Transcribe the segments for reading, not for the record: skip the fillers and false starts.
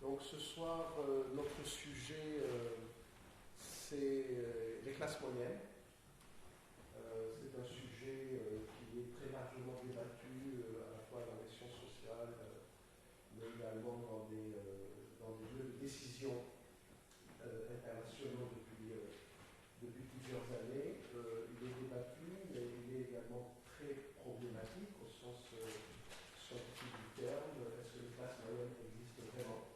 Donc ce soir, notre sujet, c'est les classes moyennes. C'est un sujet qui est très largement débattu, à la fois dans les sciences sociales, mais également dans des lieux de décision internationaux depuis plusieurs années. Il est débattu, mais il est également très problématique au sens scientifique du terme. Est-ce que les classes moyennes existent vraiment?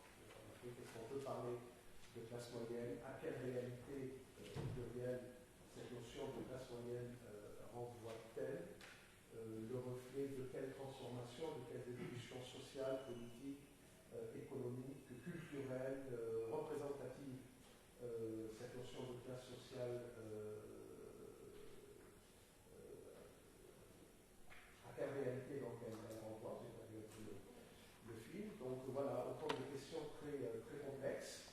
Est-ce qu'on peut parler de classe moyenne? À quelle réalité plurielle cette notion de classe moyenne renvoie-t-elle? Le reflet de quelle transformation, de quelles évolutions sociales, politiques, économiques, culturelles, représentatives cette notion de classe sociale à quelle réalité donc elle renvoie? J'ai pas vu le film. Donc voilà, autant de questions très complexes.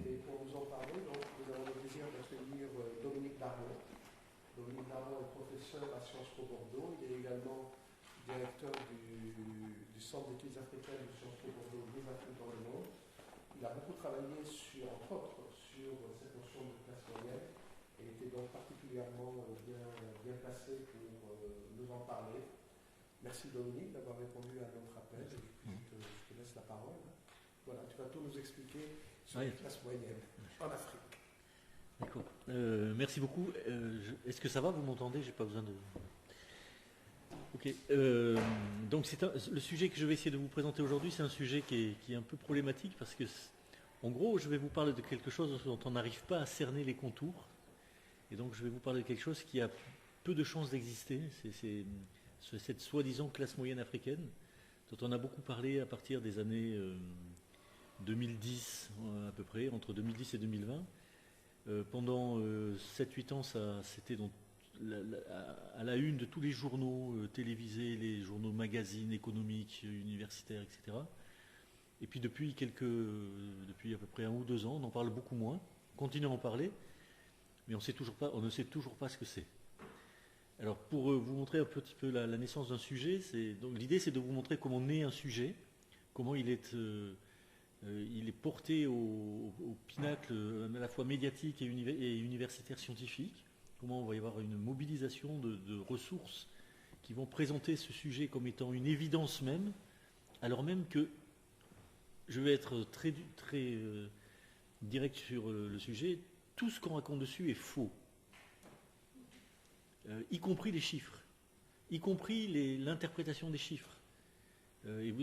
Et pour nous en parler, donc, nous avons le plaisir d'accueillir Dominique Daron. Dominique Daron est professeur à Sciences Po Bordeaux. Il est également directeur du Centre d'études africaines de Sciences Po Bordeaux, Les Afriques dans le monde. Il a beaucoup travaillé, entre autres, sur cette notion de classe moyenne et était donc particulièrement bien placé pour nous en parler. Merci Dominique d'avoir répondu à notre appel. Je te laisse la parole. Voilà, tu vas tout nous expliquer sur les classes moyennes en Afrique. D'accord. Merci beaucoup. Est-ce que ça va? Vous m'entendez? J'ai pas besoin de... Ok. Donc le sujet que je vais essayer de vous présenter aujourd'hui, c'est un sujet qui est un peu problématique parce que, en gros, je vais vous parler de quelque chose dont on n'arrive pas à cerner les contours. Et donc, je vais vous parler de quelque chose qui a peu de chances d'exister. C'est cette soi-disant classe moyenne africaine, dont on a beaucoup parlé à partir des années 2010, à peu près, entre 2010 et 2020. Pendant 7-8 ans, c'était donc à la une de tous les journaux télévisés, les journaux magazines économiques, universitaires, etc. Et puis depuis à peu près 1 ou 2 ans, on en parle beaucoup moins. On continue à en parler, mais on ne sait toujours pas ce que c'est. Alors pour vous montrer un petit peu la naissance d'un sujet, donc l'idée c'est de vous montrer comment naît un sujet, comment il est porté au pinacle à la fois médiatique et universitaire scientifique, comment il va y avoir une mobilisation de ressources qui vont présenter ce sujet comme étant une évidence même, alors même que je vais être très direct sur le sujet, tout ce qu'on raconte dessus est faux. Y compris les chiffres, y compris l'interprétation des chiffres. Et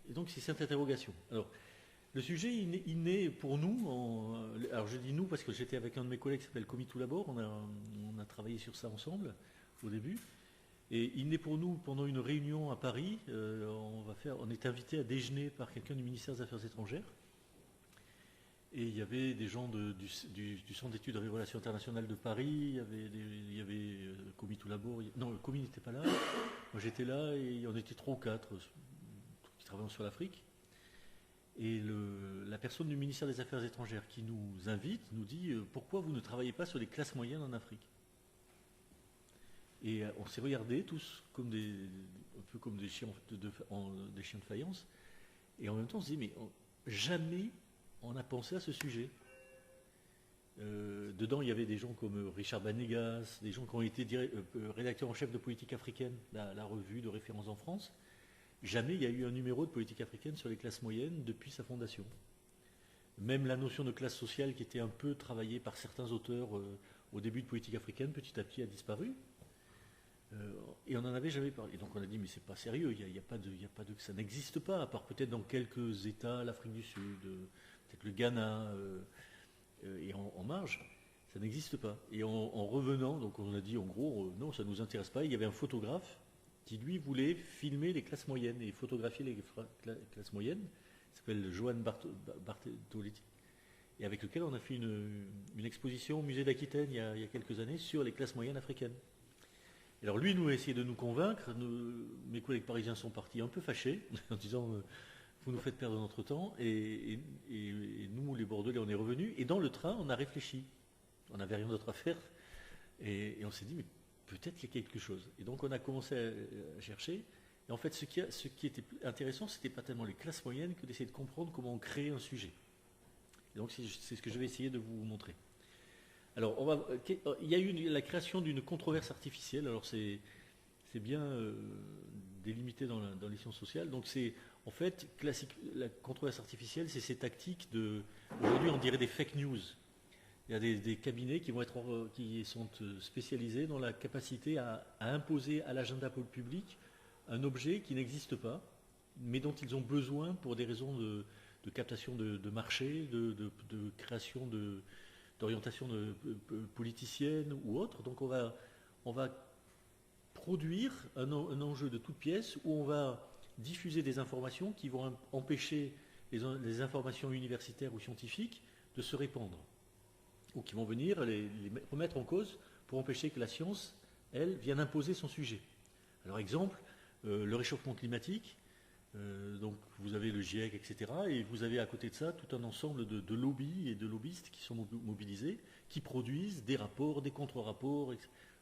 donc c'est cette interrogation. Alors, le sujet, il naît pour nous, alors je dis nous parce que j'étais avec un de mes collègues qui s'appelle Komi Toulabor, on a travaillé sur ça ensemble au début, et il naît pour nous pendant une réunion à Paris. On est invité à déjeuner par quelqu'un du ministère des Affaires étrangères, et il y avait des gens du Centre d'études et relations internationales de Paris, il y avait Komi Toulabor, non, Komi n'était pas là, moi j'étais là, et on était 3 ou 4 qui travaillons sur l'Afrique. Et la personne du ministère des Affaires étrangères qui nous invite nous dit pourquoi vous ne travaillez pas sur les classes moyennes en Afrique? Et on s'est regardés tous un peu comme des chiens de faïence, et en même temps on se dit mais jamais on a pensé à ce sujet. Dedans il y avait des gens comme Richard Banegas, des gens qui ont été rédacteurs en chef de Politique africaine, la revue de référence en France. Jamais il y a eu un numéro de politique africaine sur les classes moyennes depuis sa fondation. Même la notion de classe sociale qui était un peu travaillée par certains auteurs au début de politique africaine, petit à petit a disparu. Et on n'en avait jamais parlé. Et donc on a dit mais c'est pas sérieux, ça n'existe pas, à part peut-être dans quelques États, l'Afrique du Sud, peut-être le Ghana, et en marge, ça n'existe pas. Et en revenant, donc on a dit en gros non, ça ne nous intéresse pas. Il y avait un photographe qui lui voulait filmer les classes moyennes et photographier les classes moyennes, il s'appelle Johan Bartoletti, et avec lequel on a fait une exposition au musée d'Aquitaine il y a quelques années sur les classes moyennes africaines. Et alors lui nous a essayé de nous convaincre, mes collègues parisiens sont partis un peu fâchés, en disant vous nous faites perdre notre temps, et nous les Bordelais on est revenus, et dans le train on a réfléchi, on n'avait rien d'autre à faire, et on s'est dit mais peut-être qu'il y a quelque chose. Et donc on a commencé à chercher, Et en fait, ce qui était intéressant, ce n'était pas tellement les classes moyennes que d'essayer de comprendre comment on crée un sujet. Et donc c'est ce que je vais essayer de vous montrer. Alors, il y a eu la création d'une controverse artificielle. Alors c'est bien délimité dans les sciences sociales. Donc c'est en fait la controverse artificielle, c'est ces tactiques aujourd'hui on dirait des fake news. Il y a des cabinets qui sont spécialisés dans la capacité à imposer à l'agenda public un objet qui n'existe pas, mais dont ils ont besoin pour des raisons de captation de marché, de création d'orientation politicienne ou autre. Donc on va produire un enjeu de toute pièce où on va diffuser des informations qui vont empêcher les informations universitaires ou scientifiques de se répandre, ou qui vont venir les remettre en cause pour empêcher que la science, elle, vienne imposer son sujet. Alors exemple, le réchauffement climatique, donc vous avez le GIEC, etc. Et vous avez à côté de ça tout un ensemble de lobbies et de lobbyistes qui sont mobilisés, qui produisent des rapports, des contre-rapports,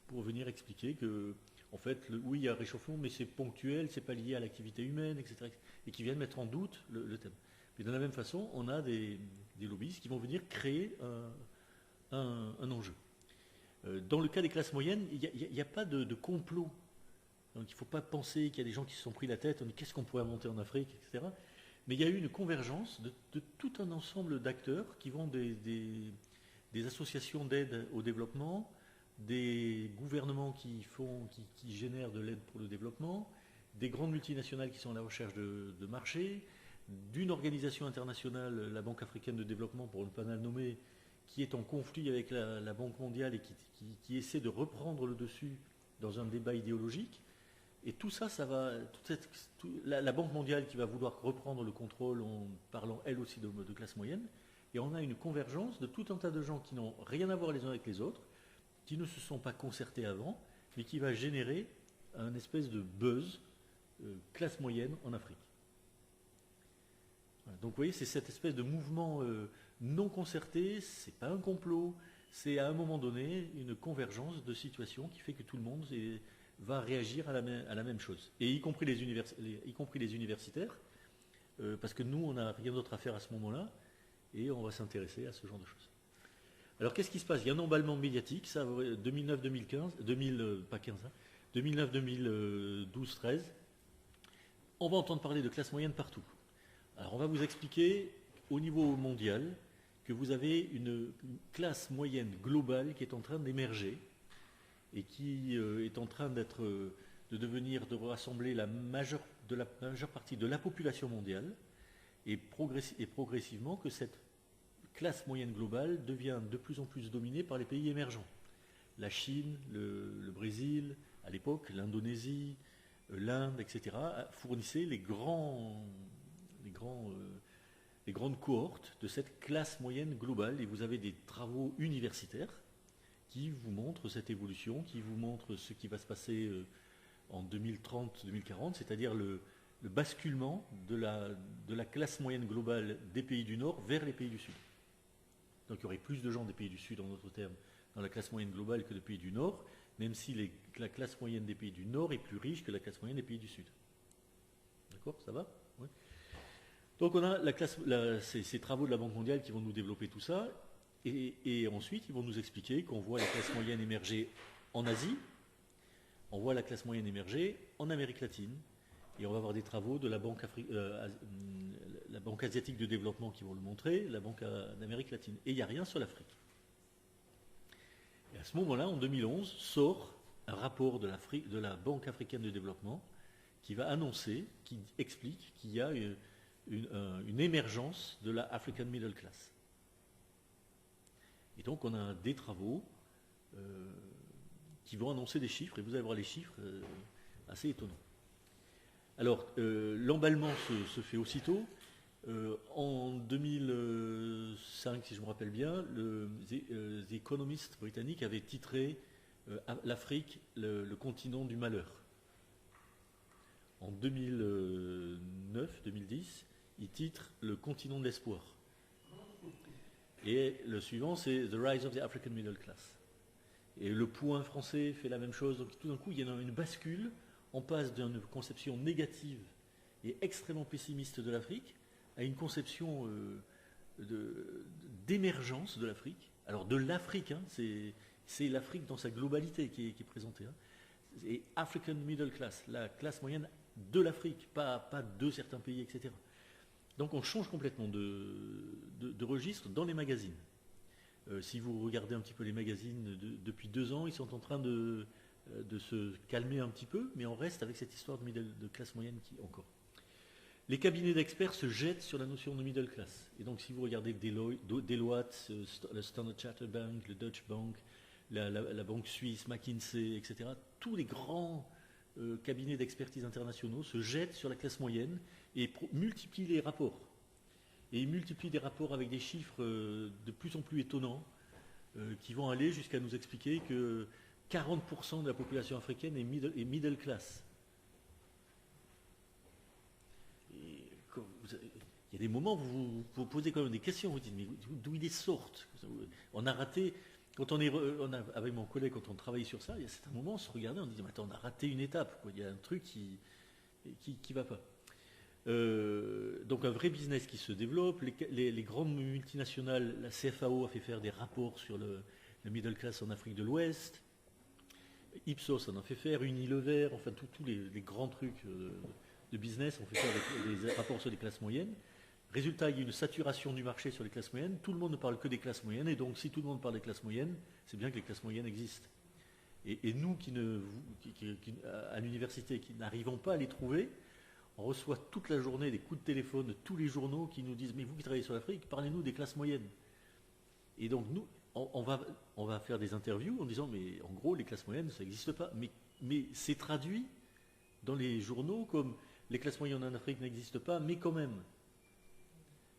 pour venir expliquer que, en fait, oui, il y a un réchauffement, mais c'est ponctuel, c'est pas lié à l'activité humaine, etc. Et qui viennent mettre en doute le thème. Mais de la même façon, on a des lobbyistes qui vont venir créer un enjeu. Dans le cas des classes moyennes, il n'y a pas de complot. Donc il ne faut pas penser qu'il y a des gens qui se sont pris la tête, on dit qu'est-ce qu'on pourrait monter en Afrique, etc. Mais il y a eu une convergence de tout un ensemble d'acteurs qui vont des associations d'aide au développement, des gouvernements qui génèrent de l'aide pour le développement, des grandes multinationales qui sont à la recherche de marchés, d'une organisation internationale, la Banque africaine de développement, pour ne pas la nommer, qui est en conflit avec la Banque mondiale et qui essaie de reprendre le dessus dans un débat idéologique. Et tout ça, la Banque mondiale qui va vouloir reprendre le contrôle en parlant elle aussi de classe moyenne. Et on a une convergence de tout un tas de gens qui n'ont rien à voir les uns avec les autres, qui ne se sont pas concertés avant, mais qui va générer un espèce de buzz classe moyenne en Afrique. Voilà. Donc vous voyez, c'est cette espèce de mouvement non concerté, c'est pas un complot, c'est à un moment donné une convergence de situations qui fait que tout le monde va réagir à la même chose. Et y compris les universitaires, parce que nous, on n'a rien d'autre à faire à ce moment-là, et on va s'intéresser à ce genre de choses. Alors qu'est-ce qui se passe? Il y a un emballement médiatique, ça, 2009-2015, 2009-2012-13. On va entendre parler de classe moyenne partout. Alors on va vous expliquer au niveau mondial que vous avez une classe moyenne globale qui est en train d'émerger et qui est en train de rassembler la majeure partie de la population mondiale, et progressivement que cette classe moyenne globale devient de plus en plus dominée par les pays émergents. La Chine, le Brésil, à l'époque l'Indonésie, l'Inde, etc., fournissaient les grandes cohortes de cette classe moyenne globale. Et vous avez des travaux universitaires qui vous montrent cette évolution, qui vous montrent ce qui va se passer en 2030-2040, c'est-à-dire le basculement de la classe moyenne globale des pays du Nord vers les pays du Sud. Donc il y aurait plus de gens des pays du Sud, en d'autres termes, dans la classe moyenne globale que des pays du Nord, même si la classe moyenne des pays du Nord est plus riche que la classe moyenne des pays du Sud. D'accord, ça va? Oui. Donc on a ces travaux de la Banque mondiale qui vont nous développer tout ça, et ensuite ils vont nous expliquer qu'on voit la classe moyenne émerger en Asie, on voit la classe moyenne émerger en Amérique latine, et on va avoir des travaux de la Banque asiatique de développement qui vont le montrer, la Banque d'Amérique latine. Et il n'y a rien sur l'Afrique. Et à ce moment-là, en 2011, sort un rapport de la Banque africaine de développement qui va annoncer, qui explique qu'il y a une émergence de la African Middle Class. Et donc on a des travaux qui vont annoncer des chiffres, et vous allez voir les chiffres assez étonnants. Alors, l'emballement se fait aussitôt. En 2005, si je me rappelle bien, The Economist britannique avait titré l'Afrique le continent du malheur. En 2009-2010, il titre le continent de l'espoir. Et le suivant, c'est The Rise of the African Middle Class. Et le Point français fait la même chose. Donc tout d'un coup, il y a une bascule on passe d'une conception négative et extrêmement pessimiste de l'Afrique à une conception d'émergence de l'Afrique. Alors de l'Afrique, hein, c'est l'Afrique dans sa globalité qui est présentée. Hein. C'est African Middle Class, la classe moyenne de l'Afrique, pas de certains pays, etc. Donc on change complètement de registre dans les magazines. Si vous regardez un petit peu les magazines depuis 2 ans, ils sont en train de se calmer un petit peu, mais on reste avec cette histoire de classe moyenne qui encore. Les cabinets d'experts se jettent sur la notion de middle class. Et donc si vous regardez Deloitte, le Standard Chartered Bank, le Deutsche Bank, la banque suisse, McKinsey, etc., tous les grands cabinets d'expertise internationaux se jettent sur la classe moyenne et multiplient les rapports. Et ils multiplient des rapports avec des chiffres de plus en plus étonnants qui vont aller jusqu'à nous expliquer que 40% de la population africaine est middle class. Il y a des moments où vous vous posez quand même des questions, vous dites mais d'où ils sortent? On a raté, avec mon collègue, quand on travaillait sur ça, il y a certains moments, on se regardait, on disait mais attends, on a raté une étape, quoi. Il y a un truc qui va pas. Donc un vrai business qui se développe, les grandes multinationales, la CFAO a fait faire des rapports sur le middle class en Afrique de l'Ouest, Ipsos en a fait faire, Unilever, enfin tous les grands trucs de business ont fait faire des rapports sur les classes moyennes. Résultat, il y a une saturation du marché sur les classes moyennes, tout le monde ne parle que des classes moyennes, et donc si tout le monde parle des classes moyennes, c'est bien que les classes moyennes existent. Et nous à l'université qui n'arrivons pas à les trouver, on reçoit toute la journée des coups de téléphone de tous les journaux qui nous disent « Mais vous qui travaillez sur l'Afrique, parlez-nous des classes moyennes. » Et donc nous, on va faire des interviews en disant « Mais en gros, les classes moyennes, ça n'existe pas. » Mais c'est traduit dans les journaux comme « Les classes moyennes en Afrique n'existent pas, mais quand même. »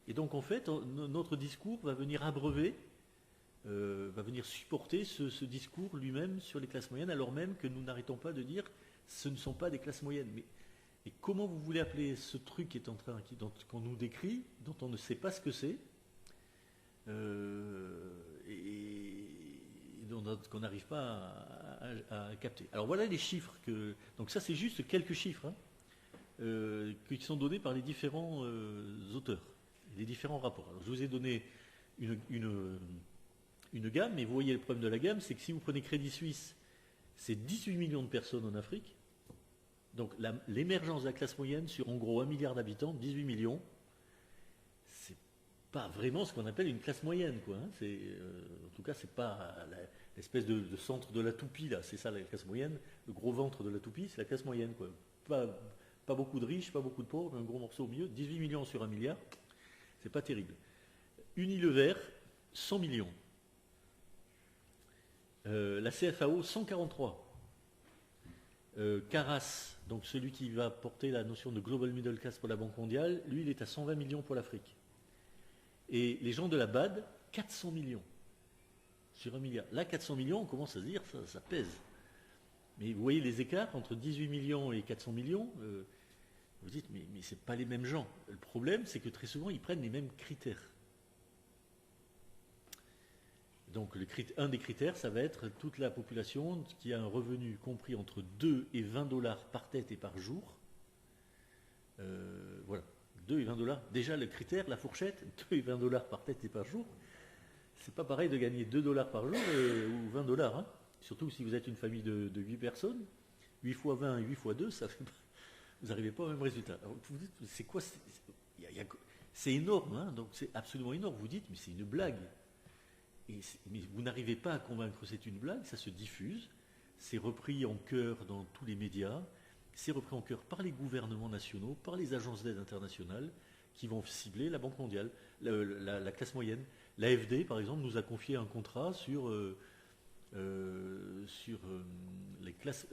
Et donc en fait, notre discours va venir abreuver, va venir supporter ce discours lui-même sur les classes moyennes, alors même que nous n'arrêtons pas de dire « Ce ne sont pas des classes moyennes. » Et comment vous voulez appeler ce truc qui est qu'on nous décrit, dont on ne sait pas ce que c'est, et qu'on n'arrive pas à capter. Alors voilà les chiffres donc ça c'est juste quelques chiffres qui sont donnés par les différents auteurs, les différents rapports. Alors je vous ai donné une gamme, mais vous voyez le problème de la gamme, c'est que si vous prenez Crédit Suisse, c'est 18 millions de personnes en Afrique. Donc l'émergence de la classe moyenne sur en gros 1 milliard d'habitants, 18 millions, c'est pas vraiment ce qu'on appelle une classe moyenne, quoi. Hein. En tout cas, c'est pas l'espèce de centre de la toupie, là. C'est ça la classe moyenne. Le gros ventre de la toupie, c'est la classe moyenne, quoi. Pas beaucoup de riches, pas beaucoup de pauvres, un gros morceau au milieu. 18 millions sur 1 milliard, c'est pas terrible. Unilever, 100 millions. La CFAO, 143. Caras, donc celui qui va porter la notion de Global Middle Class pour la Banque mondiale, lui il est à 120 millions pour l'Afrique. Et les gens de la BAD, 400 millions sur 1 milliard. Là, 400 millions, on commence à se dire, ça pèse. Mais vous voyez les écarts entre 18 millions et 400 millions, vous dites, mais ce n'est pas les mêmes gens. Le problème, c'est que très souvent, ils prennent les mêmes critères. Donc un des critères, ça va être toute la population qui a un revenu compris entre 2 et 20 dollars par tête et par jour. Voilà, 2 et 20 dollars. Déjà le critère, la fourchette, 2 et 20 dollars par tête et par jour. C'est pas pareil de gagner 2 dollars par jour ou 20 dollars. Hein. Surtout si vous êtes une famille de 8 personnes. 8 fois 20 et 8 fois 2, ça fait pas, vous n'arrivez pas au même résultat. Alors, vous dites, c'est quoi c'est énorme, hein, donc c'est absolument énorme. Vous dites, mais c'est une blague. Mais vous n'arrivez pas à convaincre que c'est une blague, ça se diffuse, c'est repris en chœur dans tous les médias, c'est repris en chœur par les gouvernements nationaux, par les agences d'aide internationales qui vont cibler la Banque mondiale, la classe moyenne. L'AFD, par exemple, nous a confié un contrat sur les classes,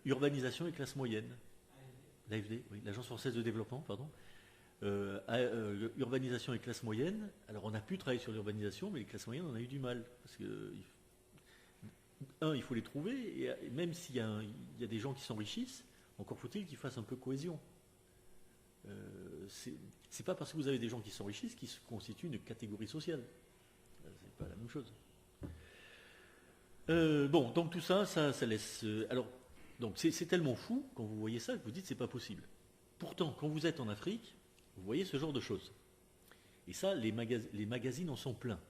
urbanisation et classe moyenne. L'AFD, oui, l'Agence française de développement, pardon. Urbanisation et classe moyenne. Alors on a pu travailler sur l'urbanisation, mais les classes moyennes, on a eu du mal. Parce que, il faut les trouver, et même s'il y a des gens qui s'enrichissent, encore faut-il qu'ils fassent un peu cohésion. C'est pas parce que vous avez des gens qui s'enrichissent qu'ils se constituent une catégorie sociale. C'est pas la même chose. Bon, donc tout ça, ça laisse. Alors, Donc c'est tellement fou, quand vous voyez ça, que vous dites c'est pas possible. Pourtant, quand vous êtes en Afrique, vous voyez ce genre de choses. Et ça, les magazines en sont pleins.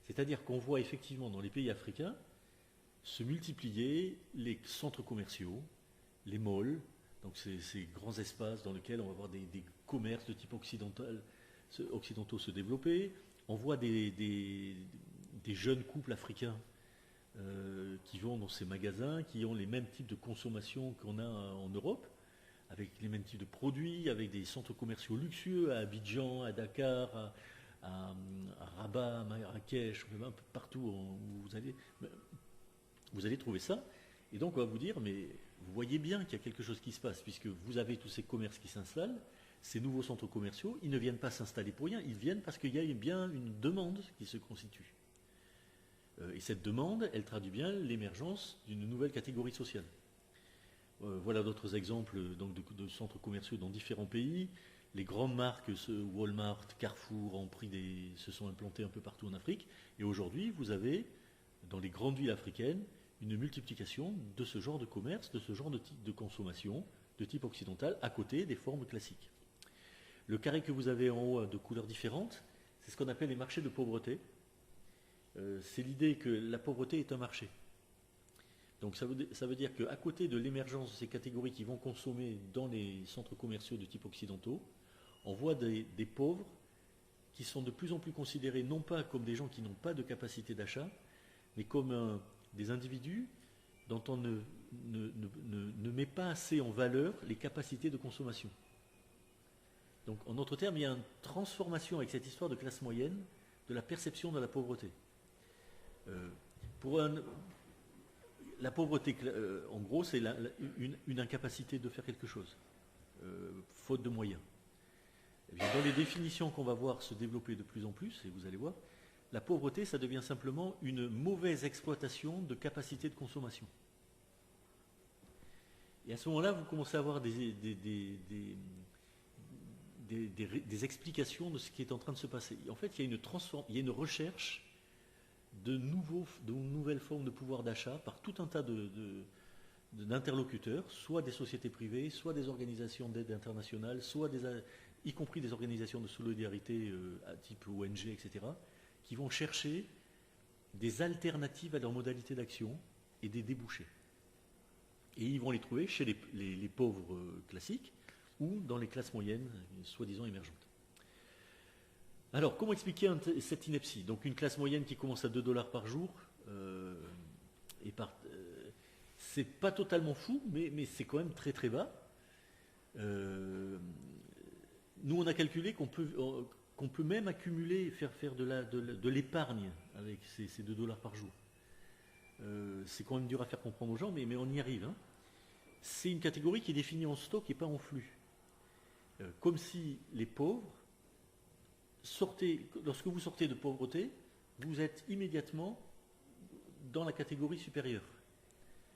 C'est-à-dire qu'on voit effectivement dans les pays africains se multiplier les centres commerciaux, les malls, donc ces grands espaces dans lesquels on va voir des commerces de type occidentaux se développer. On voit des jeunes couples africains qui vont dans ces magasins, qui ont les mêmes types de consommation qu'on a en Europe, avec les mêmes types de produits, avec des centres commerciaux luxueux à Abidjan, à Dakar, à Rabat, à Marrakech, un peu partout où vous allez trouver ça. Et donc on va vous dire, mais vous voyez bien qu'il y a quelque chose qui se passe, puisque vous avez tous ces commerces qui s'installent, ces nouveaux centres commerciaux, ils ne viennent pas s'installer pour rien, ils viennent parce qu'il y a bien une demande qui se constitue. Et cette demande, elle traduit bien l'émergence d'une nouvelle catégorie sociale. Voilà d'autres exemples donc, de centres commerciaux dans différents pays. Les grandes marques, Walmart, Carrefour, se sont implantées un peu partout en Afrique. Et aujourd'hui, vous avez, dans les grandes villes africaines, une multiplication de ce genre de commerce, de ce genre de type de consommation, de type occidental, à côté des formes classiques. Le carré que vous avez en haut de couleurs différentes, c'est ce qu'on appelle les marchés de pauvreté. C'est l'idée que la pauvreté est un marché. Donc ça veut dire qu'à côté de l'émergence de ces catégories qui vont consommer dans les centres commerciaux de type occidentaux, on voit des pauvres qui sont de plus en plus considérés non pas comme des gens qui n'ont pas de capacité d'achat, mais comme des individus dont on ne met pas assez en valeur les capacités de consommation. Donc en d'autres termes, il y a une transformation avec cette histoire de classe moyenne de la perception de la pauvreté. La pauvreté, en gros, c'est une incapacité de faire quelque chose, faute de moyens. Eh bien, dans les définitions qu'on va voir se développer de plus en plus, et vous allez voir, la pauvreté, ça devient simplement une mauvaise exploitation de capacité de consommation. Et à ce moment-là, vous commencez à avoir des explications de ce qui est en train de se passer. En fait, il y a une recherche de nouvelles formes de pouvoir d'achat par tout un tas d'interlocuteurs, soit des sociétés privées, soit des organisations d'aide internationale, soit y compris des organisations de solidarité à type ONG, etc., qui vont chercher des alternatives à leurs modalités d'action et des débouchés. Et ils vont les trouver chez les pauvres classiques ou dans les classes moyennes, soi-disant émergentes. Alors, comment expliquer cette ineptie? Donc, une classe moyenne qui commence à 2 $ par jour, c'est pas totalement fou, mais c'est quand même très très bas. Nous, on a calculé qu'on peut même accumuler, faire de l'épargne avec ces 2 $ par jour. C'est quand même dur à faire comprendre aux gens, mais on y arrive. Hein. C'est une catégorie qui est définie en stock et pas en flux. Comme si les pauvres lorsque vous sortez de pauvreté, vous êtes immédiatement dans la catégorie supérieure.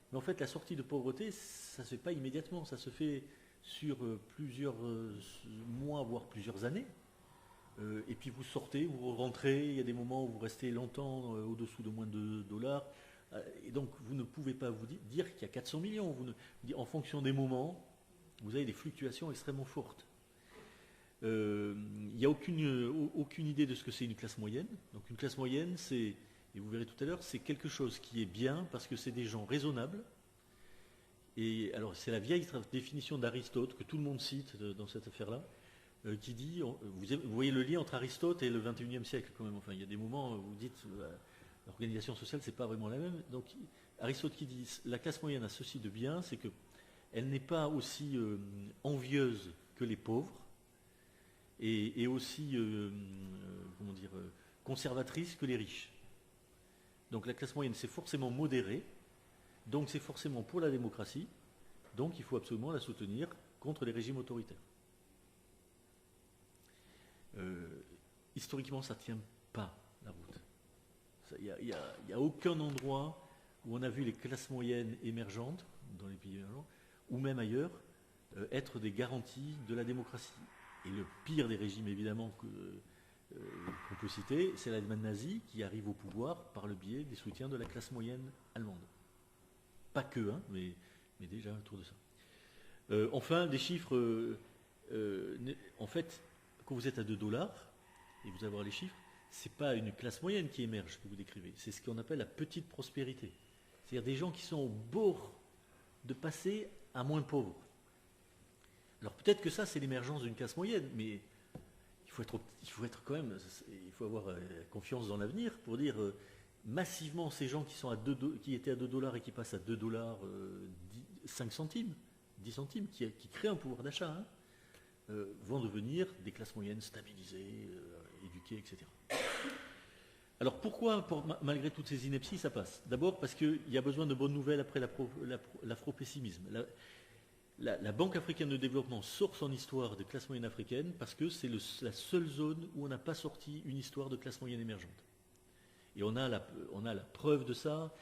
Mais en fait, la sortie de pauvreté, ça ne se fait pas immédiatement, ça se fait sur plusieurs mois, voire plusieurs années. Et puis vous sortez, vous rentrez, il y a des moments où vous restez longtemps au-dessous de moins de $. Et donc vous ne pouvez pas vous dire qu'il y a 400 millions. En fonction des moments, vous avez des fluctuations extrêmement fortes. Il n'y a aucune idée de ce que c'est une classe moyenne. Donc une classe moyenne, et vous verrez tout à l'heure, c'est quelque chose qui est bien parce que c'est des gens raisonnables. Et alors c'est la vieille définition d'Aristote que tout le monde cite dans cette affaire-là, qui dit, vous voyez le lien entre Aristote et le XXIe siècle quand même. Enfin, il y a des moments où vous dites l'organisation sociale, c'est pas vraiment la même. Donc Aristote qui dit la classe moyenne a ceci de bien, c'est qu'elle n'est pas aussi envieuse que les pauvres. Et aussi conservatrice que les riches. Donc la classe moyenne, c'est forcément modéré, donc c'est forcément pour la démocratie, donc il faut absolument la soutenir contre les régimes autoritaires. Historiquement, ça ne tient pas la route. Il n'y a aucun endroit où on a vu les classes moyennes émergentes, dans les pays émergents, ou même ailleurs, être des garanties de la démocratie. Et le pire des régimes, évidemment, qu'on peut citer, c'est l'Allemagne nazie qui arrive au pouvoir par le biais des soutiens de la classe moyenne allemande. Pas que, hein, mais mais déjà autour de ça. Enfin, des chiffres, en fait, quand vous êtes à 2 dollars, et vous allez voir les chiffres, ce n'est pas une classe moyenne qui émerge que vous décrivez, c'est ce qu'on appelle la petite prospérité. C'est-à-dire des gens qui sont au bord de passer à moins pauvres. Alors peut-être que ça, c'est l'émergence d'une classe moyenne, mais il faut être quand même, il faut avoir confiance dans l'avenir pour dire massivement ces gens qui étaient à 2 dollars et qui passent à 2 dollars 5 centimes, 10 centimes, qui créent un pouvoir d'achat, vont devenir des classes moyennes stabilisées, éduquées, etc. Alors pourquoi, malgré toutes ces inepties, ça passe? D'abord parce qu'il y a besoin de bonnes nouvelles après l'afro-pessimisme. La Banque africaine de développement sort son histoire de classe moyenne africaine parce que c'est la seule zone où on n'a pas sorti une histoire de classe moyenne émergente. Et on a la preuve de ça.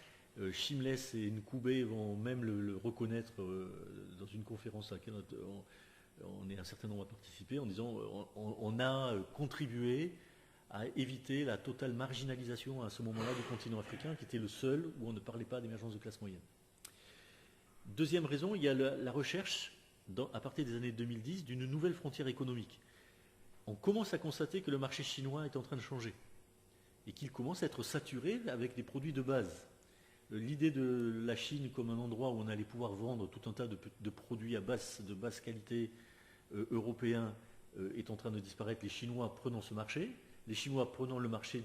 Shimless et Nkoubé vont même le reconnaître dans une conférence à laquelle on est un certain nombre à participer en disant on a contribué à éviter la totale marginalisation à ce moment-là du continent africain qui était le seul où on ne parlait pas d'émergence de classe moyenne. Deuxième raison, il y a la recherche, à partir des années 2010, d'une nouvelle frontière économique. On commence à constater que le marché chinois est en train de changer et qu'il commence à être saturé avec des produits de base. L'idée de la Chine comme un endroit où on allait pouvoir vendre tout un tas de produits de basse qualité européens est en train de disparaître. Les Chinois prenant ce marché, les Chinois prenant le marché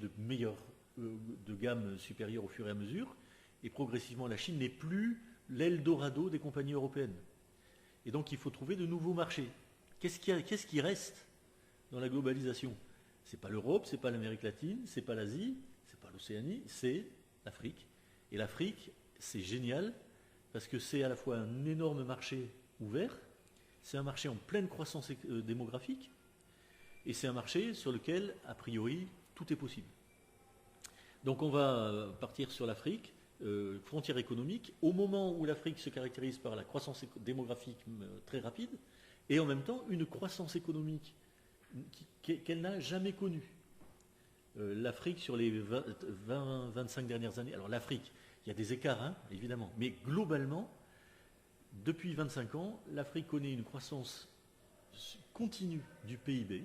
de gamme supérieure au fur et à mesure, et progressivement la Chine n'est plus l'Eldorado des compagnies européennes. Et donc il faut trouver de nouveaux marchés. Qu'est-ce qui reste dans la globalisation? Ce n'est pas l'Europe, ce n'est pas l'Amérique latine, ce n'est pas l'Asie, ce n'est pas l'Océanie, c'est l'Afrique. Et l'Afrique, c'est génial, parce que c'est à la fois un énorme marché ouvert, c'est un marché en pleine croissance démographique, et c'est un marché sur lequel, a priori, tout est possible. Donc on va partir sur l'Afrique, frontière économique, au moment où l'Afrique se caractérise par la croissance démographique très rapide, et en même temps une croissance économique qu'elle n'a jamais connue. L'Afrique sur les 20-25 dernières années, alors l'Afrique, il y a des écarts, évidemment, mais globalement, depuis 25 ans, l'Afrique connaît une croissance continue du PIB,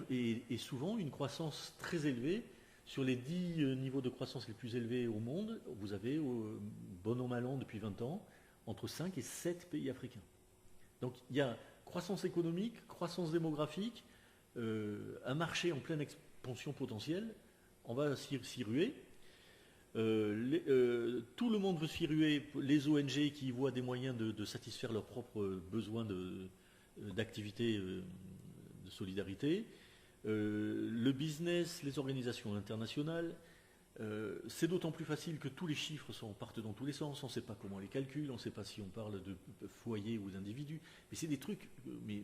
et souvent une croissance très élevée. Sur les 10 niveaux de croissance les plus élevés au monde, vous avez, bon an mal an depuis 20 ans, entre 5 et 7 pays africains. Donc il y a croissance économique, croissance démographique, un marché en pleine expansion potentielle, on va s'y ruer. Tout le monde veut s'y ruer, les ONG qui voient des moyens de satisfaire leurs propres besoins d'activité, de solidarité, le business, les organisations internationales. C'est d'autant plus facile que tous les chiffres partent dans tous les sens, on ne sait pas comment on les calcule, on ne sait pas si on parle de foyers ou d'individus, mais c'est des trucs, mais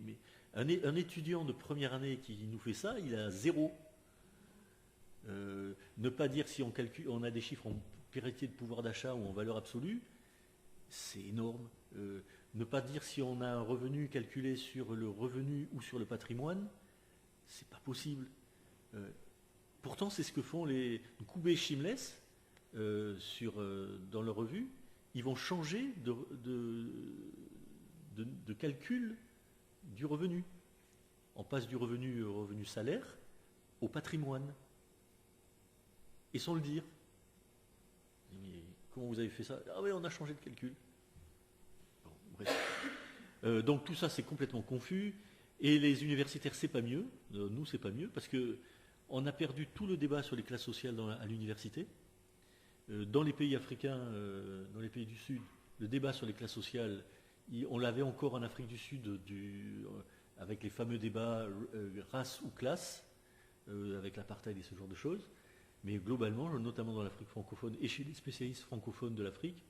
un étudiant de première année qui nous fait ça, il a 0. Ne pas dire si on a des chiffres en parité de pouvoir d'achat ou en valeur absolue, c'est énorme. Ne pas dire si on a un revenu calculé sur le revenu ou sur le patrimoine, c'est pas possible. Pourtant, c'est ce que font les Nkoubé et Shimless dans leur revue. Ils vont changer de calcul du revenu. On passe du revenu au revenu salaire au patrimoine. Et sans le dire. Mais comment vous avez fait ça? Ah oui, on a changé de calcul. Bon, bref. Donc tout ça, c'est complètement confus. Et les universitaires, c'est pas mieux. Nous, c'est pas mieux, parce que on a perdu tout le débat sur les classes sociales à l'université. Dans les pays africains, dans les pays du Sud, le débat sur les classes sociales, on l'avait encore en Afrique du Sud avec les fameux débats race ou classe, avec l'apartheid et ce genre de choses. Mais globalement, notamment dans l'Afrique francophone et chez les spécialistes francophones de l'Afrique,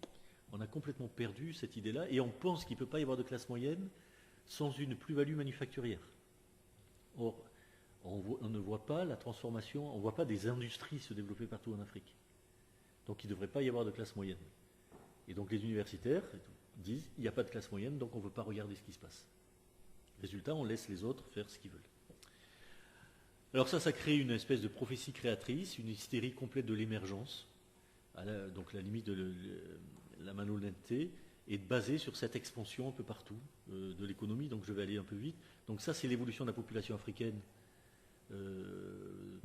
on a complètement perdu cette idée-là et on pense qu'il ne peut pas y avoir de classe moyenne sans une plus-value manufacturière. Or, on ne voit pas la transformation, on ne voit pas des industries se développer partout en Afrique. Donc il ne devrait pas y avoir de classe moyenne. Et donc les universitaires disent il n'y a pas de classe moyenne, donc on ne veut pas regarder ce qui se passe. Résultat, on laisse les autres faire ce qu'ils veulent. Alors ça crée une espèce de prophétie créatrice, une hystérie complète de l'émergence. Donc la limite de la malhonnêteté est basée sur cette expansion un peu partout de l'économie. Donc je vais aller un peu vite. Donc ça, c'est l'évolution de la population africaine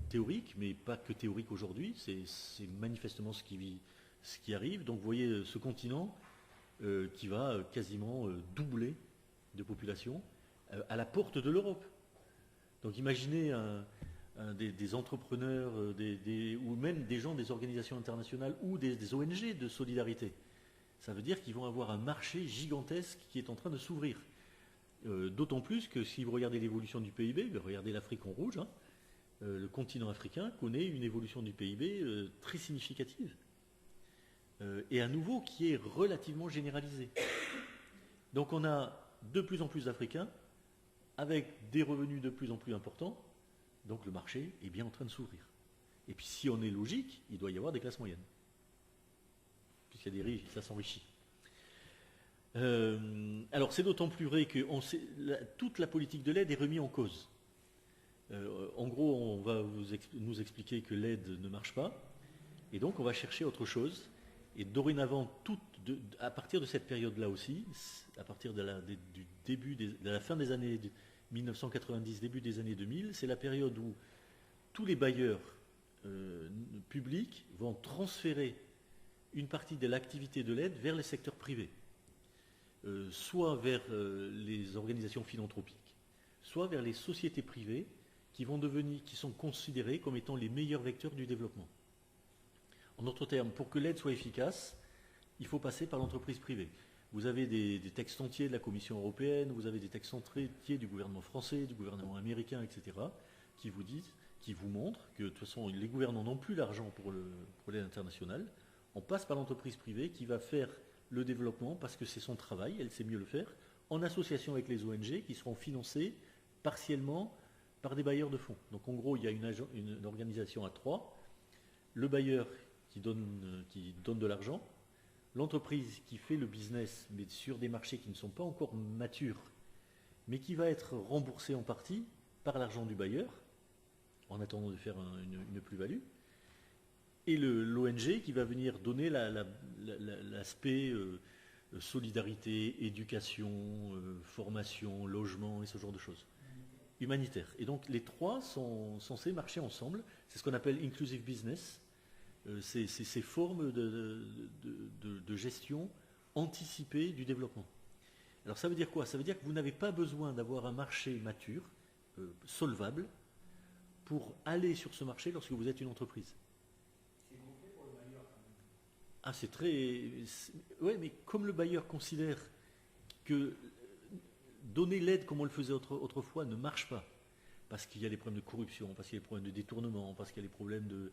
théorique, mais pas que théorique aujourd'hui. C'est manifestement ce qui arrive. Donc vous voyez ce continent qui va quasiment doubler de population à la porte de l'Europe. Donc imaginez des entrepreneurs ou même des gens des organisations internationales ou des ONG de solidarité. Ça veut dire qu'ils vont avoir un marché gigantesque qui est en train de s'ouvrir. D'autant plus que si vous regardez l'évolution du PIB, regardez l'Afrique en rouge, hein, le continent africain connaît une évolution du PIB très significative. Et à nouveau qui est relativement généralisée. Donc on a de plus en plus d'Africains avec des revenus de plus en plus importants. Donc le marché est bien en train de s'ouvrir. Et puis si on est logique, il doit y avoir des classes moyennes. Puisqu'il y a des riches, ça s'enrichit. Alors c'est d'autant plus vrai que toute la politique de l'aide est remise en cause. En gros, on va nous expliquer que l'aide ne marche pas. Et donc on va chercher autre chose. Et dorénavant, à partir de cette période-là aussi, à partir de la fin des années 1990, début des années 2000, c'est la période où tous les bailleurs publics vont transférer une partie de l'activité de l'aide vers les secteurs privés, soit vers les organisations philanthropiques, soit vers les sociétés privées qui sont considérées comme étant les meilleurs vecteurs du développement. En d'autres termes, pour que l'aide soit efficace, il faut passer par l'entreprise privée. Vous avez des textes entiers de la Commission européenne, vous avez des textes entiers du gouvernement français, du gouvernement américain, etc., qui vous montrent que de toute façon, les gouvernants n'ont plus l'argent pour l'aide internationale. On passe par l'entreprise privée qui va faire le développement parce que c'est son travail, elle sait mieux le faire, en association avec les ONG qui seront financées partiellement par des bailleurs de fonds. Donc en gros, il y a une organisation à trois, le bailleur qui donne de l'argent, l'entreprise qui fait le business, mais sur des marchés qui ne sont pas encore matures, mais qui va être remboursée en partie par l'argent du bailleur, en attendant de faire une plus-value, et l'ONG qui va venir donner l'aspect solidarité, éducation, formation, logement et ce genre de choses. Humanitaire. Et donc les trois sont censés marcher ensemble. C'est ce qu'on appelle inclusive business. C'est ces formes de gestion anticipée du développement. Alors ça veut dire quoi? Ça veut dire que vous n'avez pas besoin d'avoir un marché mature, solvable, pour aller sur ce marché lorsque vous êtes une entreprise. C'est complet pour le bailleur quand même. Ah, c'est très... Oui, mais comme le bailleur considère que donner l'aide comme on le faisait autrefois ne marche pas, parce qu'il y a des problèmes de corruption, parce qu'il y a des problèmes de détournement, parce qu'il y a des problèmes de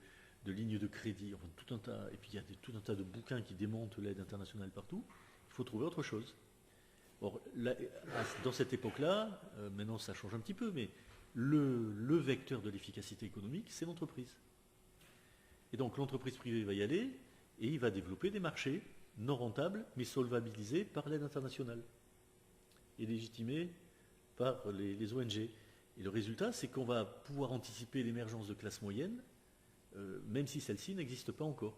lignes de crédit, enfin, tout un tas, et puis il y a tout un tas de bouquins qui démontent l'aide internationale partout, il faut trouver autre chose. Or, là, dans cette époque-là, maintenant ça change un petit peu, mais le vecteur de l'efficacité économique, c'est l'entreprise. Et donc l'entreprise privée va y aller, et il va développer des marchés non rentables, mais solvabilisés par l'aide internationale, et légitimés par les ONG. Et le résultat, c'est qu'on va pouvoir anticiper l'émergence de classes moyennes, même si celle-ci n'existe pas encore.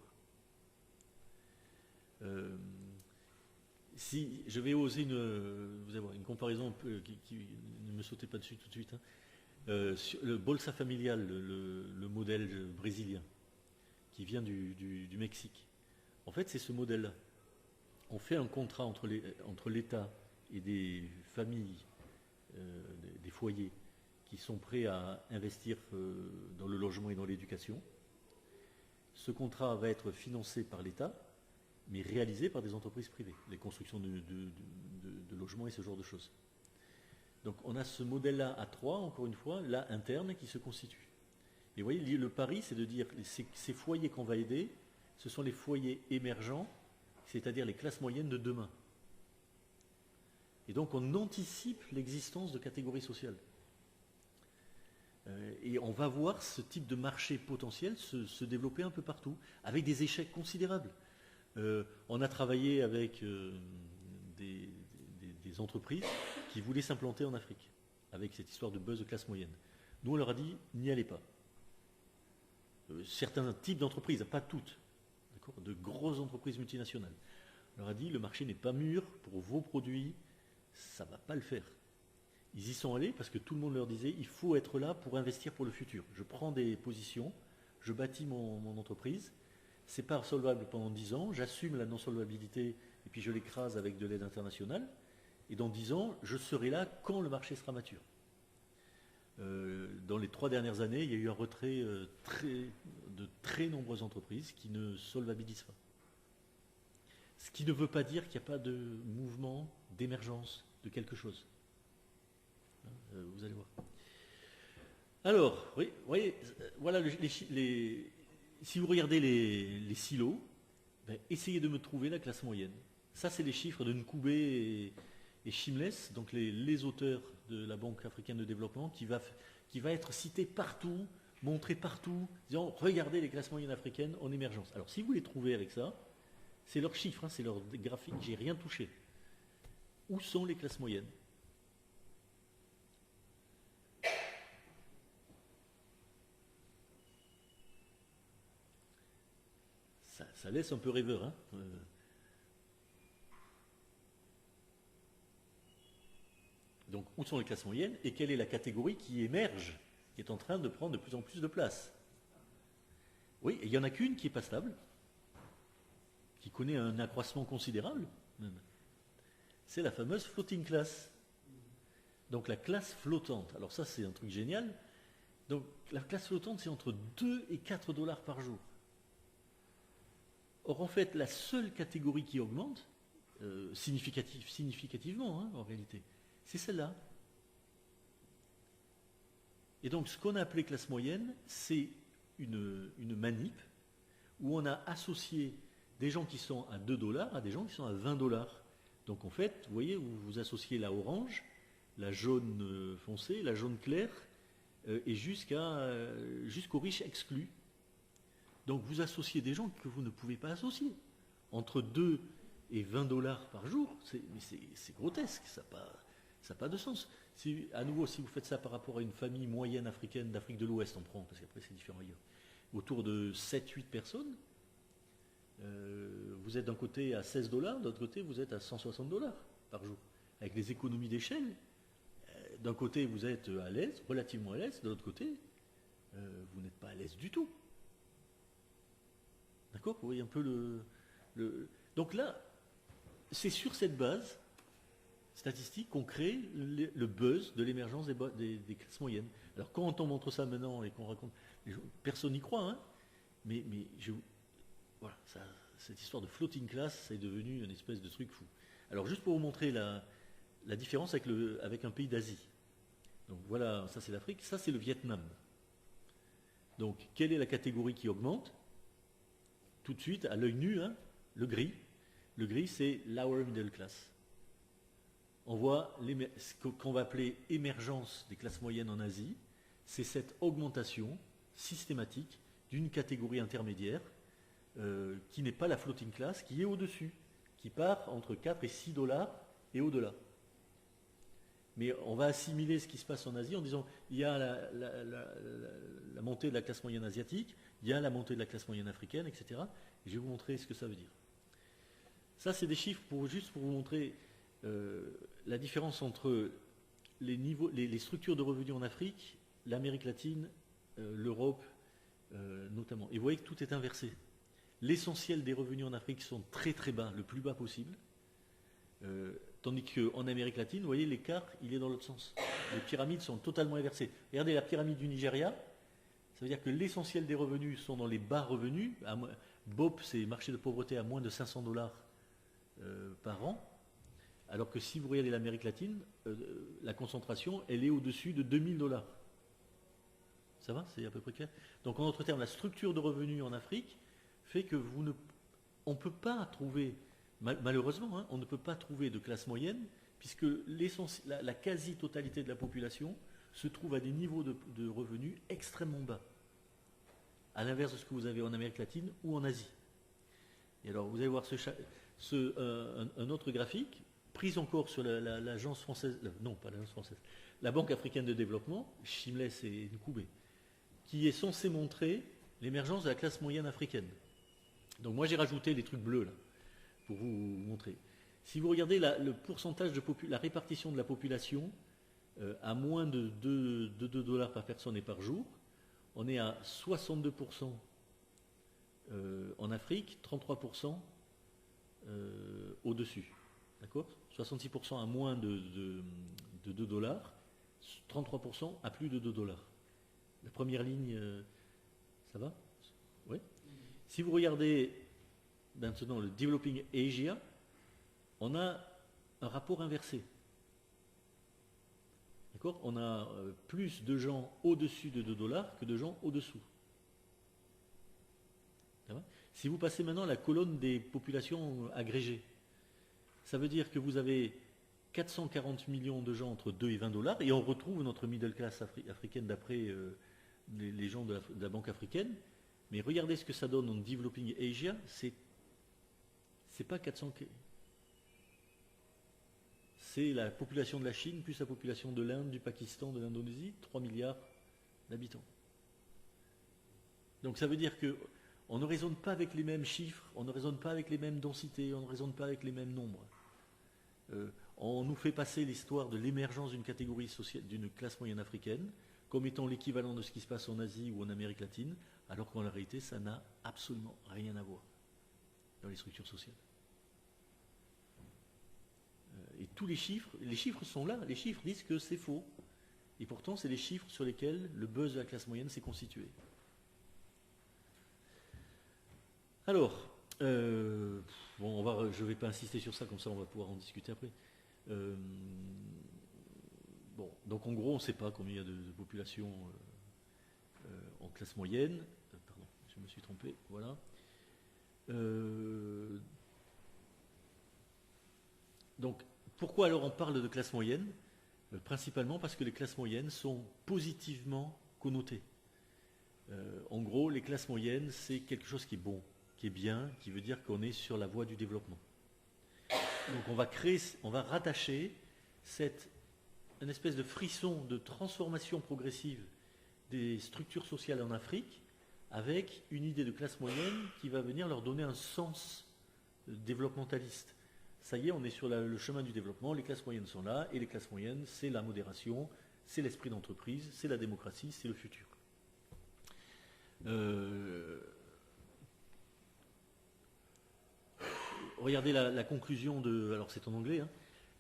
Si je vais oser vous avoir une comparaison qui ne me sautez pas dessus tout de suite, hein, sur le Bolsa Familial, le modèle brésilien, qui vient du Mexique. En fait, c'est ce modèle-là. On fait un contrat entre l'État et des familles, des foyers, qui sont prêts à investir dans le logement et dans l'éducation. Ce contrat va être financé par l'État, mais réalisé par des entreprises privées, les constructions de logements et ce genre de choses. Donc on a ce modèle-là à trois, encore une fois, là interne, qui se constitue. Et vous voyez, le pari, c'est de dire ces foyers qu'on va aider, ce sont les foyers émergents, c'est-à-dire les classes moyennes de demain. Et donc on anticipe l'existence de catégories sociales. Et on va voir ce type de marché potentiel se développer un peu partout, avec des échecs considérables. On a travaillé avec des entreprises qui voulaient s'implanter en Afrique, avec cette histoire de buzz de classe moyenne. Nous, on leur a dit, n'y allez pas. Certains types d'entreprises, pas toutes, de grosses entreprises multinationales. leur a dit le marché n'est pas mûr pour vos produits, ça ne va pas le faire. Ils y sont allés parce que tout le monde leur disait il faut être là pour investir pour le futur. Je prends des positions, je bâtis mon entreprise, c'est pas solvable pendant 10 ans, j'assume la non-solvabilité et puis je l'écrase avec de l'aide internationale. Et dans 10 ans, je serai là quand le marché sera mature. Dans les 3 dernières années, il y a eu un retrait de très nombreuses entreprises qui ne solvabilisent pas. Ce qui ne veut pas dire qu'il n'y a pas de mouvement, d'émergence de quelque chose. Vous allez voir. Alors, oui, voyez, voilà si vous regardez les silos, ben, essayez de me trouver la classe moyenne. Ça, c'est les chiffres de Nkoubé et Chimless, donc les auteurs de la Banque africaine de développement, qui va être cité partout, montré partout, disant regardez les classes moyennes africaines en émergence. Alors si vous les trouvez avec ça, c'est leurs chiffres, hein, c'est leur graphique, j'ai rien touché. Où sont les classes moyennes? Ça laisse un peu rêveur, hein. Donc, où sont les classes moyennes et quelle est la catégorie qui émerge, qui est en train de prendre de plus en plus de place? Oui, et il n'y en a qu'une qui n'est pas stable, qui connaît un accroissement considérable, même. C'est la fameuse floating class. Donc, la classe flottante. Alors ça, c'est un truc génial. Donc, la classe flottante, c'est entre 2 et 4 dollars par jour. Or, en fait, la seule catégorie qui augmente, significativement, hein, en réalité, c'est celle-là. Et donc, ce qu'on a appelé classe moyenne, c'est une manip où on a associé des gens qui sont à 2 dollars à des gens qui sont à 20 dollars. Donc, en fait, vous voyez, vous associez la orange, la jaune foncé, la jaune claire, et jusqu'aux riches exclus. Donc, vous associez des gens que vous ne pouvez pas associer. Entre 2 et 20 dollars par jour, c'est grotesque, ça n'a pas de sens. À nouveau, si vous faites ça par rapport à une famille moyenne africaine d'Afrique de l'Ouest, on prend, parce qu'après c'est différent ailleurs, autour de 7-8 personnes, vous êtes d'un côté à 16 dollars, de l'autre côté vous êtes à 160 dollars par jour. Avec les économies d'échelle, d'un côté vous êtes à l'aise, relativement à l'aise, de l'autre côté, vous n'êtes pas à l'aise du tout. D'accord? Vous voyez un peu Donc là, c'est sur cette base statistique qu'on crée le buzz de l'émergence des classes moyennes. Alors quand on montre ça maintenant et qu'on raconte, personne n'y croit, hein, mais voilà, cette histoire de floating class, c'est devenu une espèce de truc fou. Alors juste pour vous montrer la différence avec un pays d'Asie. Donc voilà, ça c'est l'Afrique, ça c'est le Vietnam. Donc quelle est la catégorie qui augmente? Tout de suite, à l'œil nu, hein, le gris. Le gris, c'est lower middle class. On voit ce qu'on va appeler émergence des classes moyennes en Asie. C'est cette augmentation systématique d'une catégorie intermédiaire qui n'est pas la floating class, qui est au-dessus, qui part entre 4 et 6 dollars et au-delà. Mais on va assimiler ce qui se passe en Asie en disant il y a la montée de la classe moyenne asiatique, il y a la montée de la classe moyenne africaine, etc. Et je vais vous montrer ce que ça veut dire. Ça, c'est des chiffres juste pour vous montrer la différence entre les structures de revenus en Afrique, l'Amérique latine, l'Europe notamment. Et vous voyez que tout est inversé. L'essentiel des revenus en Afrique sont très très bas, le plus bas possible. Tandis qu'en Amérique latine, vous voyez, l'écart, il est dans l'autre sens. Les pyramides sont totalement inversées. Regardez la pyramide du Nigeria, ça veut dire que l'essentiel des revenus sont dans les bas revenus. BOP, c'est marché de pauvreté à moins de 500 dollars par an. Alors que si vous regardez l'Amérique latine, la concentration, elle est au-dessus de 2000 dollars. Ça va? C'est à peu près clair? Donc en d'autres termes, la structure de revenus en Afrique fait que on ne peut pas trouver, malheureusement, hein, on ne peut pas trouver de classe moyenne, puisque la quasi-totalité de la population se trouve à des niveaux de revenus extrêmement bas, à l'inverse de ce que vous avez en Amérique latine ou en Asie. Et alors, vous allez voir un autre graphique, pris encore sur l'agence française, non pas l'agence française, la Banque africaine de développement, Chimless et Nkoubé, qui est censé montrer l'émergence de la classe moyenne africaine. Donc moi j'ai rajouté les trucs bleus là. pour vous montrer. Si vous regardez le pourcentage la répartition de la population à moins de 2 dollars par personne et par jour, on est à 62% en Afrique, 33% au-dessus. D'accord ? 66% à moins de 2 dollars, 33% à plus de 2 dollars. La première ligne, ça va ? Oui. Si vous regardez maintenant le Developing Asia, on a un rapport inversé. D'accord ? On a plus de gens au-dessus de 2 dollars que de gens au-dessous. Si vous passez maintenant à la colonne des populations agrégées, ça veut dire que vous avez 440 millions de gens entre 2 et 20 dollars, et on retrouve notre middle class africaine d'après les gens de la Banque africaine. Mais regardez ce que ça donne en Developing Asia, c'est pas 400... C'est la population de la Chine plus la population de l'Inde, du Pakistan, de l'Indonésie, 3 milliards d'habitants. Donc ça veut dire que on ne raisonne pas avec les mêmes chiffres, on ne raisonne pas avec les mêmes densités, on ne raisonne pas avec les mêmes nombres. On nous fait passer l'histoire de l'émergence d'une catégorie sociale, d'une classe moyenne africaine, comme étant l'équivalent de ce qui se passe en Asie ou en Amérique latine, alors qu'en réalité, ça n'a absolument rien à voir dans les structures sociales. Et tous les chiffres sont là, les chiffres disent que c'est faux. Et pourtant, c'est les chiffres sur lesquels le buzz de la classe moyenne s'est constitué. Alors, je ne vais pas insister sur ça, comme ça on va pouvoir en discuter après. Donc en gros, on ne sait pas combien il y a de population en classe moyenne. Pardon, je me suis trompé, voilà. Donc, pourquoi alors on parle de classe moyenne ? Principalement parce que les classes moyennes sont positivement connotées. En gros, les classes moyennes, c'est quelque chose qui est bon, qui est bien, qui veut dire qu'on est sur la voie du développement. Donc on va rattacher une espèce de frisson de transformation progressive des structures sociales en Afrique avec une idée de classe moyenne qui va venir leur donner un sens développementaliste. Ça y est, on est sur le chemin du développement, les classes moyennes sont là, et les classes moyennes, c'est la modération, c'est l'esprit d'entreprise, c'est la démocratie, c'est le futur. Regardez la conclusion alors c'est en anglais, hein.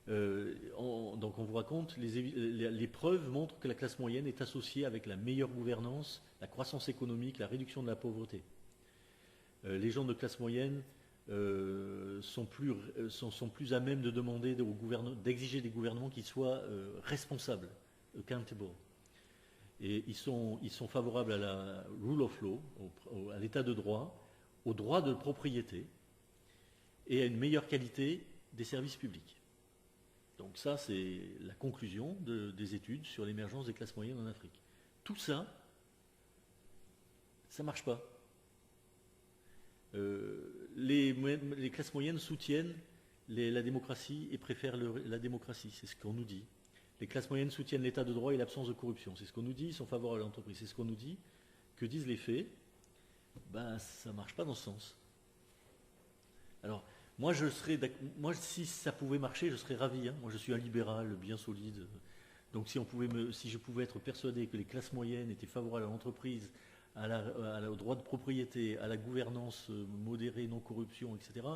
Donc on vous raconte, les preuves montrent que la classe moyenne est associée avec la meilleure gouvernance, la croissance économique, la réduction de la pauvreté. Les gens de classe moyenne sont plus à même de demander d'exiger des gouvernements qui soient responsables, accountable. Et ils sont favorables à la rule of law, à l'état de droit, au droit de propriété et à une meilleure qualité des services publics. Donc ça, c'est la conclusion des études sur l'émergence des classes moyennes en Afrique. Tout ça, ça ne marche pas. Les classes moyennes soutiennent la démocratie et préfèrent la démocratie, c'est ce qu'on nous dit. Les classes moyennes soutiennent l'état de droit et l'absence de corruption, c'est ce qu'on nous dit, ils sont favorables à l'entreprise, c'est ce qu'on nous dit. Que disent les faits ? Ça ne marche pas dans ce sens. Alors, moi, si ça pouvait marcher, je serais ravi. Hein. Moi, je suis un libéral bien solide. Donc, si je pouvais être persuadé que les classes moyennes étaient favorables à l'entreprise, au droit de propriété, à la gouvernance modérée, non-corruption, etc.,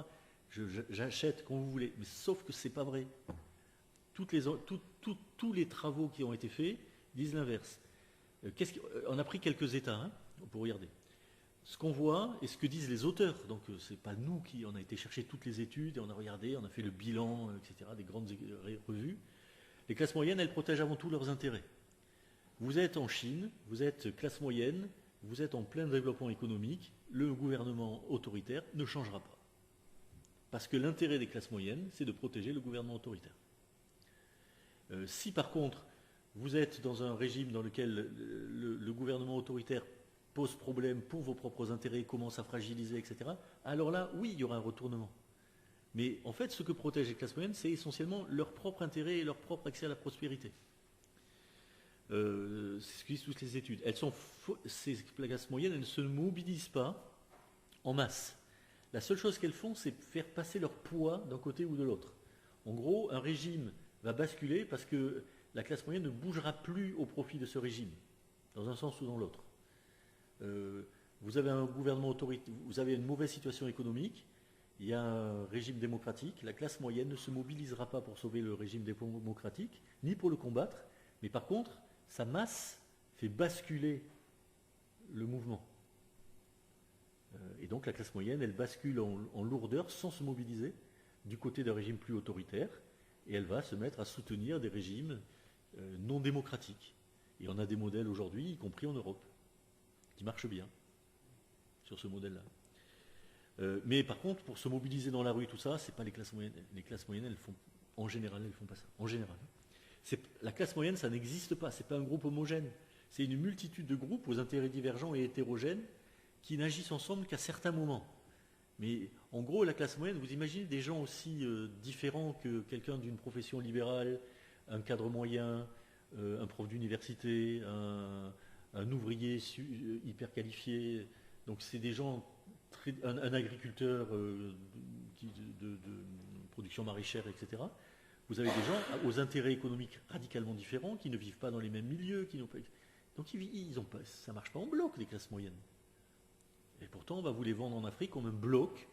j'achète quand vous voulez. Mais sauf que ce n'est pas vrai. Tous les travaux qui ont été faits disent l'inverse. On a pris quelques États, hein, pour regarder. Ce qu'on voit et ce que disent les auteurs, donc c'est pas nous qui on a été chercher toutes les études et on a regardé, on a fait le bilan, etc., des grandes revues. Les classes moyennes, elles protègent avant tout leurs intérêts. Vous êtes en Chine, vous êtes classe moyenne, vous êtes en plein développement économique, le gouvernement autoritaire ne changera pas. Parce que l'intérêt des classes moyennes, c'est de protéger le gouvernement autoritaire. Si par contre, vous êtes dans un régime dans lequel le gouvernement autoritaire pose problème pour vos propres intérêts, commence à fragiliser, etc., alors là, oui, il y aura un retournement. Mais en fait, ce que protègent les classes moyennes, c'est essentiellement leur propre intérêt et leur propre accès à la prospérité. C'est ce que disent toutes les études. Ces classes moyennes, elles ne se mobilisent pas en masse. La seule chose qu'elles font, c'est faire passer leur poids d'un côté ou de l'autre. En gros, un régime va basculer parce que la classe moyenne ne bougera plus au profit de ce régime, dans un sens ou dans l'autre. Vous avez un gouvernement autoritaire, vous avez une mauvaise situation économique, il y a un régime démocratique, la classe moyenne ne se mobilisera pas pour sauver le régime démocratique, ni pour le combattre, mais par contre, sa masse fait basculer le mouvement. Et donc la classe moyenne, elle bascule en lourdeur sans se mobiliser du côté d'un régime plus autoritaire, et elle va se mettre à soutenir des régimes non démocratiques. Et on a des modèles aujourd'hui, y compris en Europe, qui marchent bien sur ce modèle-là. Mais par contre, pour se mobiliser dans la rue, tout ça, c'est pas les classes moyennes. Les classes moyennes, elles font, en général, elles font pas ça. En général. La classe moyenne, ça n'existe pas. C'est pas un groupe homogène. C'est une multitude de groupes aux intérêts divergents et hétérogènes qui n'agissent ensemble qu'à certains moments. Mais en gros, la classe moyenne, vous imaginez des gens aussi différents que quelqu'un d'une profession libérale, un cadre moyen, un prof d'université, un ouvrier hyper qualifié. Donc c'est des gens, un agriculteur de production maraîchère, etc. Vous avez des gens aux intérêts économiques radicalement différents, qui ne vivent pas dans les mêmes milieux, qui n'ont pas... Donc ça ne marche pas en bloc, les classes moyennes. Et pourtant, on va vous les vendre en Afrique comme un bloc,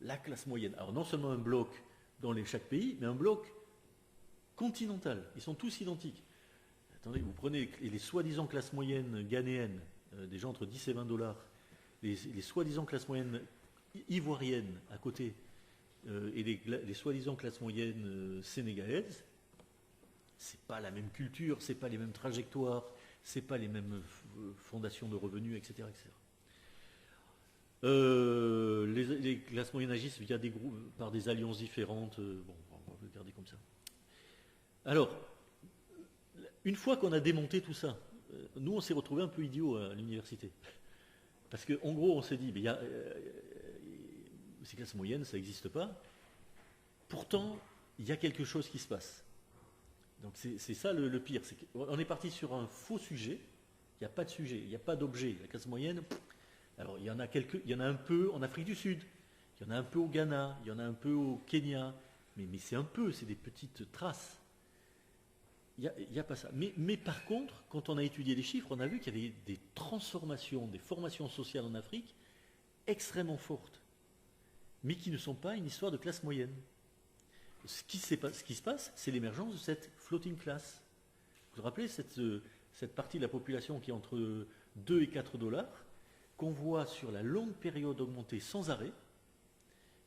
la classe moyenne. Alors non seulement un bloc dans chaque pays, mais un bloc continental. Ils sont tous identiques. Attendez, vous prenez les soi-disant classes moyennes ghanéennes, des gens entre 10 et 20 $, les soi-disant classes moyennes ivoiriennes à côté, et les soi-disant classes moyennes sénégalaises, c'est pas la même culture, c'est pas les mêmes trajectoires, c'est pas les mêmes fondations de revenus, etc. etc. Les classes moyennes agissent via des groupes, par des alliances différentes. Bon, on va le garder comme ça. Alors, une fois qu'on a démonté tout ça, nous on s'est retrouvés un peu idiots à l'université. Parce qu'en gros, on s'est dit, ces classes moyennes, ça n'existe pas. Pourtant, il y a quelque chose qui se passe. Donc c'est ça le pire. On est parti sur un faux sujet. Il n'y a pas de sujet, il n'y a pas d'objet. La classe moyenne, alors il y en a un peu en Afrique du Sud, il y en a un peu au Ghana, il y en a un peu au Kenya, mais c'est un peu, c'est des petites traces. Il n'y a pas ça. Mais par contre, quand on a étudié les chiffres, on a vu qu'il y avait des transformations, des formations sociales en Afrique extrêmement fortes, mais qui ne sont pas une histoire de classe moyenne. Ce qui se passe, c'est l'émergence de cette floating class. Vous vous rappelez cette partie de la population qui est entre 2 et 4 $, qu'on voit sur la longue période augmenter sans arrêt,